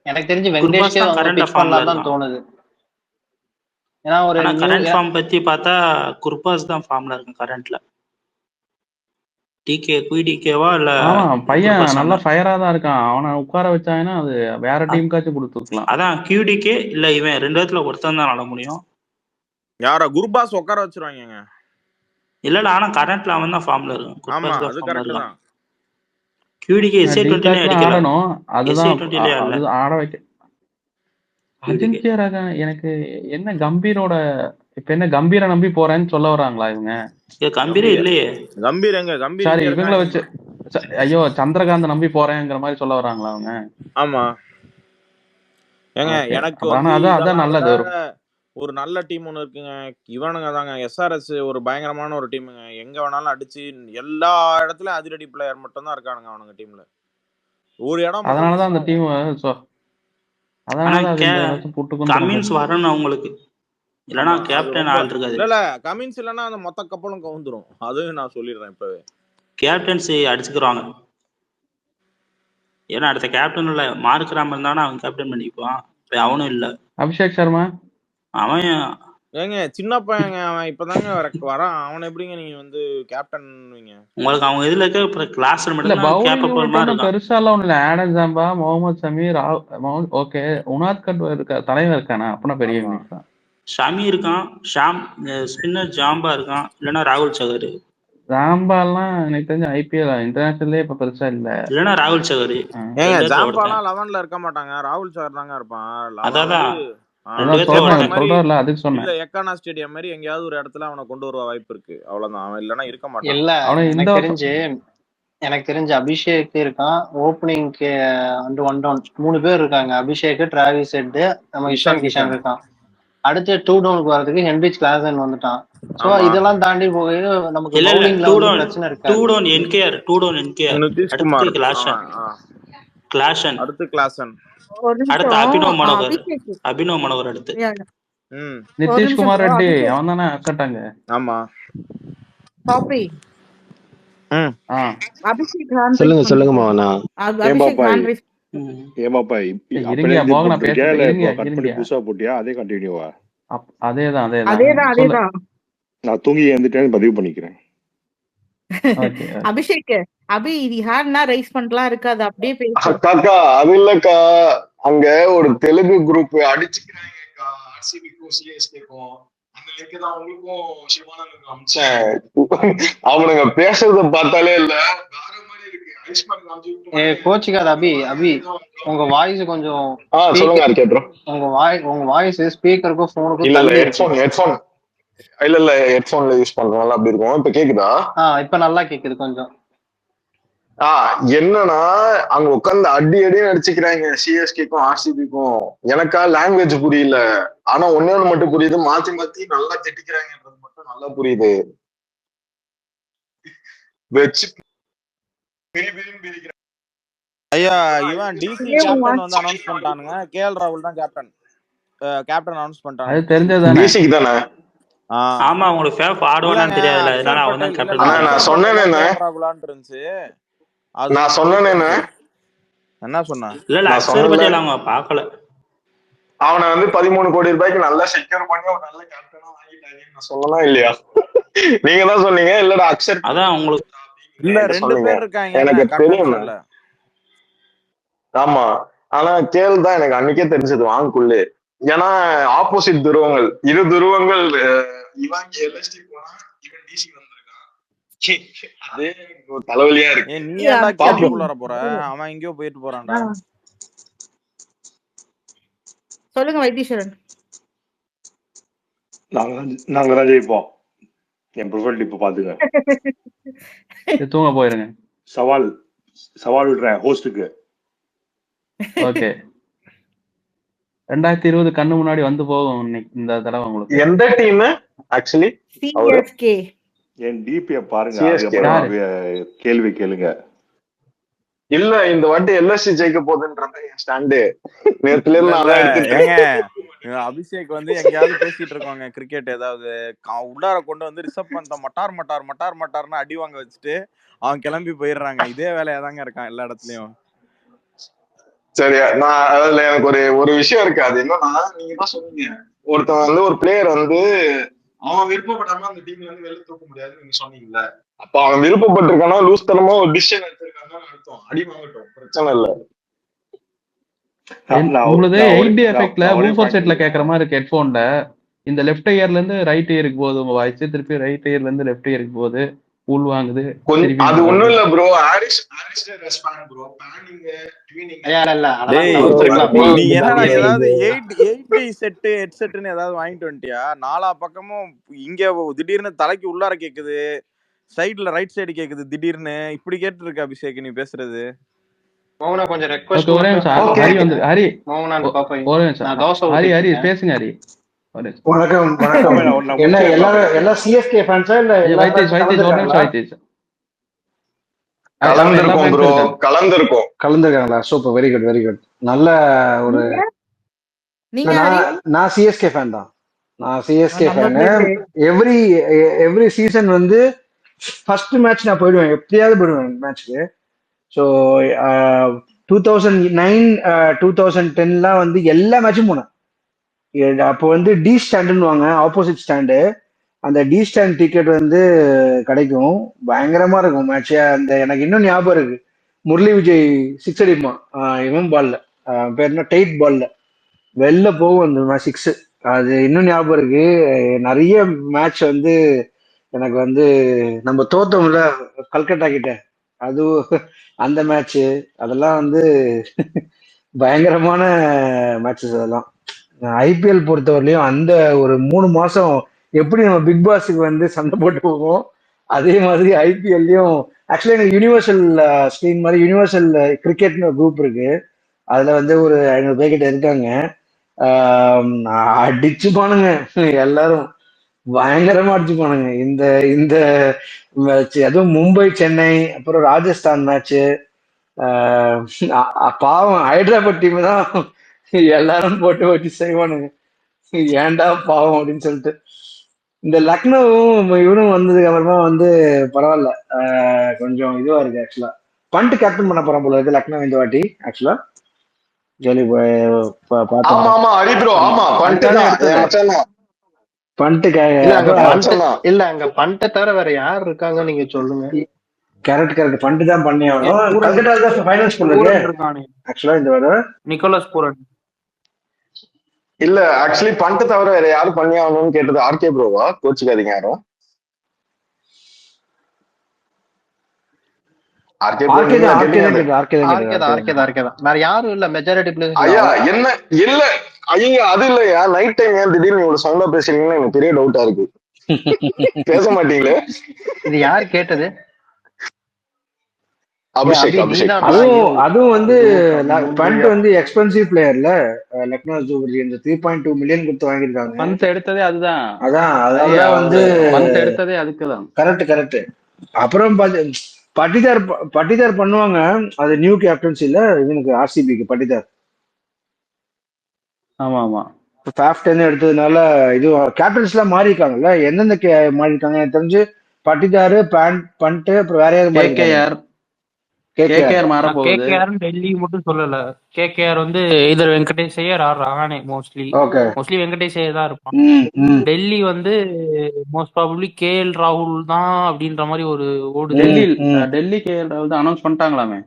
எனக்கு தெரிஞ்சு வெங்கடேஷ் பிக் பண்ணலாம் தான் தோணுது. ஏன்னா ஒரு கரண்ட் ஃபார்ம் பத்தி பார்த்தா குர்பாஸ் தான் ஃபார்ம்ல இருக்கு கரண்ட்ல. டிகே குயிடிகேவா இல்ல ஆமா பையன் நல்லா பிரபாசாமா? ஃபயரா தான் இருக்கான். அவனை உட்கார வச்சாங்கன்னா அது வேற டீமுக்காச்சும் கொடுத்துருக்கலாம். அதான் கியூடிகே இல்ல இவன் 2 இடத்துல ஒருத்தன் தான் ஆட முடியும். யாரா குர்பாஸ் உட்கார வச்சிருவாங்க. இல்லடா, ஆனா கரண்ட்ல அவன் தான் ஃபார்ம்ல இருக்கான். ஆமா குர்பாஸ் தான் அது ஃபார்ம்ல கரெக்ட் இருக்கான். தான். கியூடிகே எஸ்ஏ 20 டிகாக் தான் அடிக்கல. ஆடணும். அதுதான் SA20 இல்ல அது ஆட வைக்க கியூடிகே. அஜிங்கிய ரகான் எனக்கு என்ன கம்பீரோட இப்ப என்ன கம்பீரை நம்பி போறேன்னு சொல்ல வர்றாங்களா இவங்க? கம்பீரே இல்லையே. கம்பீர் எங்க கம்பீர் சாரி இங்க இவங்கள இருக்கான். வச்சு ஐயோ சந்திரகாந்த் நம்பி போறேங்கிற மாதிரி சொல்ல வர்றாங்களா அவங்க? ஆமா ஏங்க ஓகே. எனக்கு ஆனா வந்து அதான் இதெல்லாம் நல்லது. விட ஒரு நல்ல டீம் ஒன்று இருக்குங்க. இவனுங்க தாங்க எஸ்ஆர்எஸ் ஒரு பயங்கரமான ஒரு டீமுங்க. எங்க வேணாலும் அடிச்சு எல்லா இடத்துலயும் அதிரடி பிளேயர் மட்டும் தான் இருக்கானுங்க அவனுங்க டீம்ல. ஒரு இடம் மட்டும் அதனாலதான் அந்த டீம் அதனாலதான் அது இந்த வருஷம் புட்டுக்கும் கமின்ஸ் வரணும் அவங்களுக்கு. இல்லனா ஆமா, அது கேப்டன் ரொம்ப ஆள் இருக்காது. இல்ல கமின்ஸ் இல்லைன்னா அந்த மொத்த கப்பலும் கவுந்துரும். அதுவும் நான் சொல்லிடுறேன் இப்பவே. கேப்டன்சி அடிச்சுக்கிறாங்க. ஏன்னா அடுத்த கேப்டன் இல்ல மார்க் ராம் இருந்தானா அவன் கேப்டன் பண்ணிக்குவான். இப்ப அவனும் இல்ல. அபிஷேக் சர்மா அவன் ஏங்க சின்ன பையங்க அவன் இப்பதாங்க வரான். அவன் எப்படிங்க நீங்க வந்து கேப்டன் உங்களுக்கு அவங்க இதுல இருக்க கிளாஸ் இல்ல மட்டும் தான் பவுலிங் கேப்பபிள் யூனிட் மாதிரி ஒன்றும் இருக்கான். பெருசா எல்லாம் ஒண்ணு இல்ல. ஆடம் ஜாம்பா, முகமது சமீர், ஓகே உனாத் கட் இருக்க தலைவர் இருக்கானா அப்பனா பெரிய யூனிட் தான். ஷமி இருக்கான், ஷாம் ஸ்பின்னர் ஜாம்பா இருக்கான், இல்லைன்னா ராகுல் சகர். ஜாம்பாலாம் எனக்கு தெரிஞ்ச ஐபிஎல் இன்டர்நேஷனல்லே இப்ப பெருசா இல்ல. இல்லைன்னா ராகுல் சகர். ஏங்க ஜாம்பாலாம் 11ல இருக்க மாட்டாங்க. ராகுல் சார் தாங்க இருப்பான். சொல்றாருல அதுக்கு சொன்னேன். இல்ல எக்கானா ஸ்டேடியம் மாதிரி எங்கேயாவது ஒரு இடத்துல அவனை கொண்டு வர வாய்ப்பு இருக்கு. அவ்வளவுதான். அவன் இல்லைன்னா இருக்க மாட்டான். இல்ல எனக்கு தெரிஞ்சு அபிஷேக் இருக்கான். ஓப்பனிங்க்கு வந்து 1 டவுன் 3 பேர் இருக்காங்க. அபிஷேக், டிராவிஸ் ஹெட், நம்ம இஷான் கிஷான் இருக்கான். அடுத்து 2 டவுனுக்கு வரதுக்கு ஹென்ரிச் கிளாசன் வந்துட்டான். சோ இதெல்லாம் தாண்டி போக நமக்கு பவுலிங்ல வந்து பிரச்சனை இருக்கு. 2 down NKR, 2 down NKR, Nitish Kumar, Klaasen, அடுத்து கிளாசன், அடுத்து அபினவ் மனோகர் அடுத்து நிதிஷ்குமார் ரெட்டி அவன் தானே அக்கட்டாங்க. ஆமா சொல்லுங்க மாவனா. அதேதான் நான் தூங்கி எழுந்துட்டேன்னு பதிவு பண்ணிக்கிறேன். அபிஷேக் அபி இது ஹேண்ட்னா ரைஸ் பண்ணலாம் இருக்காது அப்படியே அக்கா அது இல்லக்கா, அங்க ஒரு தெலுங்கு குரூப் அடிச்சுக்கிறாங்கக்கா ஆர்சிபிக்கும் சிஎஸ்கேக்கும். அந்த லிங்க் தான் உங்களுக்கும் சிவானனுக்கும் அமிச்சேன். அவனுங்க பேசுறத பார்த்தாலே இல்ல வேற மாதிரி இருக்கு. கோச்சிக்காத அபி உங்க வாய்ஸ் கொஞ்சம் சொல்லுங்க கேட்றோம். உங்க வாய்ஸ் ஸ்பீக்கருக்கும் போனுக்கும் இல்ல ஹெட்போன் இல்ல ஹெட்போன்ல யூஸ் பண்றதுனால அப்படி இருக்கும். இப்ப கேக்குதா? இப்ப நல்லா கேக்குது கொஞ்சம். என்னன்னா அங்க உட்காந்து அடின்னு அடிச்சுக்கிறாங்க சிஎஸ்கேக்கும் ஆர்சிபிக்கும். எனக்கா லாங்குவேஜ் புரியல, ஆனா ஒண்ணு மட்டும் புரியுது, மாத்தி மாத்தி நல்லா திட்டிக்கிறாங்கன்றது மட்டும் நல்லா புரியுது. ஐயா இவன் டிசி கேப்டன் வந்து அனௌன்ஸ் பண்ணிட்டானுங்க. கேஎல் ராகுல் தான் கேப்டன் அனௌன்ஸ் பண்ணிட்டாங்க. அது தெரிஞ்சதானே? டிசிக்கு தானே? ஆமா உங்களுக்கு ஃபேப் ஆடுவானான்னு தெரியாதுல, அதனால அவன் தான் கேப்டன். நான் சொன்னேனே ராகுலான்னு இருந்துச்சு. நான் சொன்னேனே என்ன சொன்னா? இல்ல அக்ஷர் பட்டேல் அவங்க பார்க்கல. அவனை வந்து 13 கோடி ரூபாய்க்கு நல்லா செக்யூர் பண்ணி ஒரு நல்ல கேப்டனா வாங்கிட்டாங்கன்னு நான் சொல்லலாம் இல்லையா? நீங்க தான் சொன்னீங்க. இல்லடா அக்ஷர் அதான் உங்களுக்கு இல்ல 2 பேர் இருக்காங்க எனக்கு தெரியும். ஆமா ஆனா கேள் தான் எனக்கு அன்னைக்கே தெரிஞ்சது வாங்குள்ளே. ஏன்னா ஆப்போசிட் துருவங்கள், இரு துருவங்கள். இவன் எல்எஸ்டி போனா இவன் டிசி வந்திருக்கான். அதே ஒரு தலைவலியா இருக்கு. நீ ஏன்டா கேள்விக்குள்ளார போற? அவன் எங்கேயோ போயிட்டு போறான்டா. சொல்லுங்க வைத்தீஸ்வரன். நாங்க தான் ஜெயிப்போம். என் ப்ரொஃபைல் இப்ப பாத்துங்க. தூங்க போயிருங்க. சவால் விடுறேன் ஹோஸ்டுக்கு. ஓகே 2020 கண்ணு முன்னாடி வந்து போகும் இந்த தடவை உங்களுக்கு. எந்த டீம் ஆக்சுவலி? சிஎஸ்கே. என் டிபியை பாருங்க, கேள்வி கேளுங்க. இல்ல இந்த வாட்டி எல்எஸ்சி ஜெயிக்க போகுதுன்றது என் ஸ்டாண்டு. நேத்துல இருந்து அபிஷேக் வந்து எங்கேயாவது பேசிட்டு இருக்காங்க கிரிக்கெட் ஏதாவது உள்ளார கொண்டு வந்து ரிசர்வ் பண்ண மட்டார்னு அடி வாங்க வச்சுட்டு அவன் கிளம்பி போயிடுறாங்க. இதே வேலையாதாங்க இருக்கான் எல்லா இடத்துலயும். சரியா? நான் அதுல எனக்கு ஒரு விஷயம் இருக்கு. அது என்னன்னா, நீங்க தான் சொன்னீங்க ஒருத்தன் வந்து ஒரு பிளேயர் வந்து அவன் விருப்பப்படாம அந்த டீம்ல இருந்து வெளில தூக்க முடியாதுன்னு நீங்க சொன்னீங்கல்ல. அப்ப அவன் விருப்பப்பட்டிருக்கானா லூஸ் தரமா ஒரு டிசிஷன் எடுத்திருக்கான்னு அர்த்தம். அடி வாங்கட்டும், பிரச்சனை இல்ல. உங்களுது நான் 8D ஒரே எஃபெக்ட்ல நான் ஒரே வூஃபர் பாயிண்ட் செட்ல கேட்கற சொல்லிக்கிறேன். மாதிரி இருக்கு ஹெட்ஃபோன்ல. இந்த லெஃப்ட் இயர்ல இருந்து ரைட் இயருக்கு போகுது உங்க வாய்ஸ், திருப்பி ரைட் இயர்ல இருந்து லெஃப்ட் இயருக்கு போகுது, உள் வாங்குது, திருப்பி அது மேல ஒண்ணும் வருது. இல்ல ப்ரோ. ஹாரிஸ் ஸ்பான் ப்ரோ. பேனிங் ட்யூனிங் இல்ல அதெல்லாம் டேய் தவிர்த்துருக்கலாம் ப்ரோ. நீ என்னடா அது ஏதாவது 8D செட்டு ஹெட்செட்டுன்னு ஏதாவது வாங்கிட்டு வந்துட்டியா? நாலா பக்கமும் இங்க திடீர்னு தலைக்கு உள்ளார கேக்குது, சைடுல ரைட் சைடு கேக்குது, திடீர்னு இப்படி கேட்டு இருக்கு அபிஷேக் நீ பேசுறது. மோகனா கொஞ்சம் ஓகே, ரெக்வஸ்ட் ஒரே மட்டும். நிமிஷம். ஹரி வந்து ஹரி மோகனா பாப்பேன். ஒரே நிமிஷம். நான் தோசை ஹரி ஊத்திட்டு ஹரி இருக்கேன். பேசுங்க ஹரி. ஒரே நிமிஷம். வணக்கம் வணக்கம். நான் என்ன முடிச்சிடறேன் எல்லாரும் பாப்பேன். எல்லாம் சிஎஸ்கே ஃபேன்ஸா இல்ல எல்லா வைத்தேஜ் ஃபேன்ஸ் வைத்தேஜ் ஒரு நிமிஷம் கலந்துருக்காங்களா? வைத்தேஜ். எல்லா கலந்திருக்கும் ஃபேன்ஸும் ப்ரோ, இருக்காங்க. கலந்திருக்கும். கலந்துருக்காங்களா? Super, very good very good. நல்ல ஒரு நீங்க ஹரி நான் சிஎஸ்கே ஃபேன் தான். நான் சிஎஸ்கே நம்ம ஃபேனு. ஃப்ரெண்டு எவ்ரி சீசன் வந்து ஃபர்ஸ்ட் மேட்ச் நான் போயிடுவேன், எப்படியாவது போயிடுவேன் மேட்ச்க்கு. ஸோ 2009 2010லாம் வந்து எல்லா மேட்சும் போனேன். அப்போ வந்து டி ஸ்டாண்டுன்னு வாங்க, ஆப்போசிட் ஸ்டாண்டு. அந்த டி ஸ்டாண்ட் டிக்கெட் வந்து கிடைக்கும், பயங்கரமா இருக்கும் மேட்ச். அந்த எனக்கு இன்னும் ஞாபகம் இருக்கு, முரளி விஜய் சிக்ஸ் அடிப்பான். இவன் பால்ல, பேர் என்ன, டெய்ட் பால்ல வெளில போகும் அந்த சிக்ஸ். அது இன்னும் ஞாபகம் இருக்கு. நிறைய மேட்ச் வந்து எனக்கு வந்து நம்ம தோத்தோம்ல கல்கட்டா கிட்ட, அது அந்த மேட்ச் அதெல்லாம் வந்து பயங்கரமான மேட்சஸ் அதெல்லாம். ஐபிஎல் பொறுத்தவரையிலையும் அந்த ஒரு 3 மாசம் எப்படி நம்ம பிக் பாஸுக்கு வந்து சண்டை போட்டு போவோம், அதே மாதிரி ஐபிஎல்லையும். ஆக்சுவலி எனக்கு யூனிவர்சல் ஸ்க்ரீன் மாதிரி யூனிவர்சல் கிரிக்கெட்னு ஒரு குரூப் இருக்கு, அதுல வந்து ஒரு 500 பேர் கிட்ட இருக்காங்க. அடிச்சுப்பானுங்க எல்லாரும், பயங்கரமா அடிச்சுப்பானுங்க. இந்த இந்த மேட்ச், அதுவும் மும்பை சென்னை அப்புறம் ராஜஸ்தான் மேட்ச், பாவம் ஹைதராபாத் டீம் தான் எல்லாரும் போட்டு வச்சு செய்வானுங்க, ஏன்டா பாவம் அப்படின்னு சொல்லிட்டு. இந்த லக்னோவும் இவனும் வந்ததுக்கு அப்புறமா வந்து பரவாயில்ல, கொஞ்சம் இதுவா இருக்கு. ஆக்சுவலா பண்ட் கேப்டன் பண்ண போறான் போல இருக்கு லக்னோ இந்த வாட்டி. ஆக்சுவலா ஜெலி ஆமா பார்த்தேன். ஆமா ஹரி ப்ரோ, ஆமா பண்ட்டு அதுக்காக தான் எடுத்தது. என் மச்சான் தான், பண்ட்டுக்காக இல்ல அங்க என் பண்ட் மச்சான் தான். இல்ல அங்க பண்ட்டை தவிர வேற யார் இருக்காங்க நீங்க சொல்லுங்க. கரெக்ட் கரெக்ட், பண்ட் தான் பண்ணி ஆகணும். பூரன் கல்கட்டா தான் ஃபைனல்ஸ் போல இருக்கு பூரன் இருக்கானே, ஆக்சுவலா இந்த தடவை. Nicholas Pooran. இல்ல ஆக்சுவலி பண்ட்டு தவிர வேற யாரும் பண்ணி ஆகணும்னு கேட்டது ஆர்கே ப்ரோவா, கோச்சுக்காதீங்க யாரும். ஆர்கே ப்ரோ ஆர்கே நீங்க தான் ஆர்கே கேட்டீங்க தான் அது. கேக்குது, ஆர்கே தான் ஆர்கே தான் வேற யாரும் இல்ல. மெஜாரிட்டி பிளேயர்ஸ் ஐயா என்ன இல்ல ஐயா அது இல்லையா, நைட் டைம் ஏன் திடீர்னு இவ்வளவு சவுண்டா பேசுறீங்கன்னு எனக்கு பெரிய டவுட்டா இருக்கு. பேச மாட்டீங்களே? இது யார் கேட்டது? அபிஷேக் அபிஷேக் அதுவும் வந்து பண்ட் வந்து எக்ஸ்பென்சிவ் பிளேயர்ல, லக்னோ சூப்பர் இந்த 3.2 மில்லியன் கொடுத்து வாங்கியிருக்காங்க. பந்த் எடுத்ததே அதுதான். அதான் வந்து பந்த் எடுத்ததே அதுக்குதான். Correct correct. அப்புறம் பட்டிதார் பண்ணுவாங்க, அது நியூ கேப்டன்சில இவனுக்கு ஆர்சிபிக்கு பட்டிதார். ஆமா ஆமா, ஃபேஃப்டன் எடுத்ததுனால இது கேப்டன்ஸ் எல்லாம் மாறி இருக்காங்கல்ல. எந்தெந்த மாறி இருக்காங்க எனக்கு தெரிஞ்சு, பட்டிதாரு பண்ட் அப்புறம் வேற யாரும் மாறி இருக்காங்க. கேகேஆர் மாற போகுது. கேகேஆர் டெல்லி மட்டும் சொல்லல, கேகேஆர் வந்து இதர் வெங்கடேஷ் ஐயர் ஆர் ரஹானே மோஸ்ட்லி வெங்கடேஷ் ஐயர் தான் இருப்பான். டெல்லி வந்து மோஸ்ட் ப்ராபபிலி கேஎல் ராகுல் தான் அப்படின்ற மாதிரி ஒரு ஓடுது. டெல்லி கேஎல் ராகுல் தான் அனௌன்ஸ் பண்ணிட்டாங்களாமே.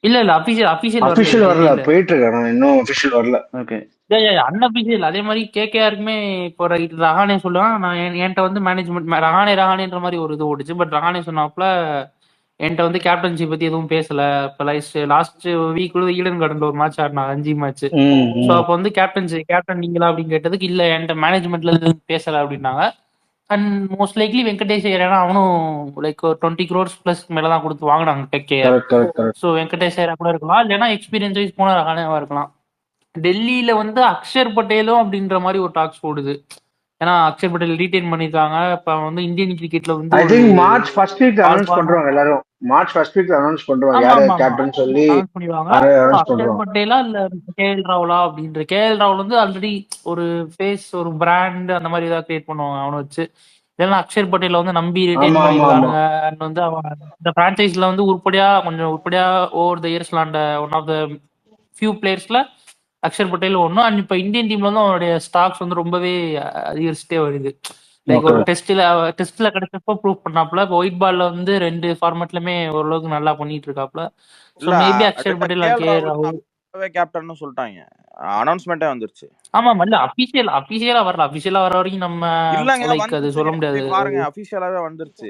இல்ல அபிஷியல் வரல, போயிட்டு இருக்காங்க, இன்னும் அபிஷியல் வரல. Okay, unofficial. அதே மாதிரி கேகேஆருக்குமே இப்போ ரஹானே சொல்லுவான், நான் என்கிட்ட வந்து மேனேஜ்மெண்ட் ரஹானேன்ற மாதிரி ஒரு இது ஓடுச்சு. பட் ரஹானே சொன்னாப்புல என்கிட்ட வந்து கேப்டன்சி பத்தி எதுவும் பேசல. இப்போ லாஸ்ட் வீக் ஈடன் கார்டன்ல ஒரு மேட்ச் ஆடினா 5 மேட்ச். ஸோ அப்போ வந்து கேப்டன் நீங்களா அப்படின்னு கேட்டதுக்கு இல்ல என்கிட்ட மேனேஜ்மெண்ட்ல எதுவும் பேசல அப்படின்னாங்க. And most likely Venkatesh Iyer, ஏன்னா அவனும் லைக் 20 crores பிளஸ் மேலதான் கொடுத்து வாங்கினாங்க டேக்கேஆர். ஸோ வெங்கடேஷ் ஐயரா கூட இருக்கலாம், இல்லைன்னா எக்ஸ்பீரியன்ஸ் வைஸ் போன ரஹானேவா இருக்கலாம். டெல்லியில வந்து அக்ஷர் பட்டேலும் அப்படின்ற மாதிரி ஒரு டாக்ஸ் ஓடுது. ஏன்னா அக்ஷர் பட்டேல் ரீடைன் பண்ணிருக்காங்க. இப்ப வந்து இந்தியன் கிரிக்கெட்ல வந்து I think March first week announce பண்றாங்க எல்லாரும். மார்ச் ஃபர்ஸ்ட் வீக் அனௌன்ஸ் பண்றாங்க யாரு கேப்டன் சொல்லி அக்ஷர் பட்டேலா இல்ல கேஎல் ராகுலா அப்படின்ற. கேஎல் ராகுல் வந்து ஆல்ரெடி ஒரு ஃபேஸ், ஒரு பிராண்ட் அந்த மாதிரி ஏதாவது கிரியேட் பண்ணுவாங்க அவனை வச்சு. இல்லைன்னா அக்ஷர் பட்டேல வந்து நம்பி ரிட்டைன் பண்ணிருக்காங்க. அண்ட் வந்து அவன் இந்த பிரான்சைஸ்ல வந்து உருப்படியா ஓவர் த இயர்ஸ் விளாண்ட ஒன் ஆஃப் த ஃபியூ பிளேயர்ஸ்ல அக்ஷர் பட்டேல் ஒன்றும். அண்ட் இப்போ இந்தியன் டீம்ல வந்து அவனுடைய ஸ்டாக்ஸ் வந்து ரொம்பவே அதிகரிச்சுட்டே வருது. லைக் ஓகே ஒரு டெஸ்ட்ல கிடைச்சப்போ ப்ரூவ் பண்ணாப்ல. இப்போ ஒயிட் பால்ல வந்து 2 ஃபார்மேட்லயுமே ஓரளவுக்கு நல்லா பண்ணிட்டு இருக்காப்ல. ஸோ இல்ல மேபி அக்ஷர் அடுத்த பட்டேல் கேஎல் கே ராகுல் ராகுல். கேப்டன் சொல்லிட்டாங்க, அனௌன்ஸ்மெண்ட்டே வந்துருச்சு. ஆமா இல்ல அபிஷியலா வரல. அபிஷியலா வர வரைக்கும் நம்ம இல்லங்க லைக் அது சொல்ல முடியாது. பாருங்க அபிஷியலாவே வந்துருச்சு.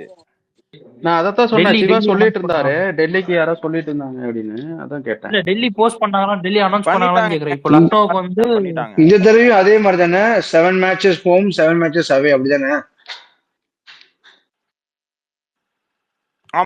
நான் அதான் சொன்னேன், டெல்லி சிவா டெல்லி சொல்லிட்டு அனௌன்ஸ் இருந்தாரு பண்ணாங்க. டெல்லிக்கு யாரோ சொல்லிட்டு இருந்தாங்க அப்படின்னு, அதான் கேட்டேன். இல்ல டெல்லி போஸ்ட் பண்ணாங்களா, டெல்லி அனௌன்ஸ் பண்ணாங்களான்னு பண்ணிட்டாங்க கேக்குறேன். இப்போ லக்னோவுக்கு வந்து பண்ணிட்டாங்க. இந்த தடவையும் அதே மாதிரி தானே, 7 மேட்சஸ் ஹோம் 7 மேட்சஸ் அவே அப்படிதானே?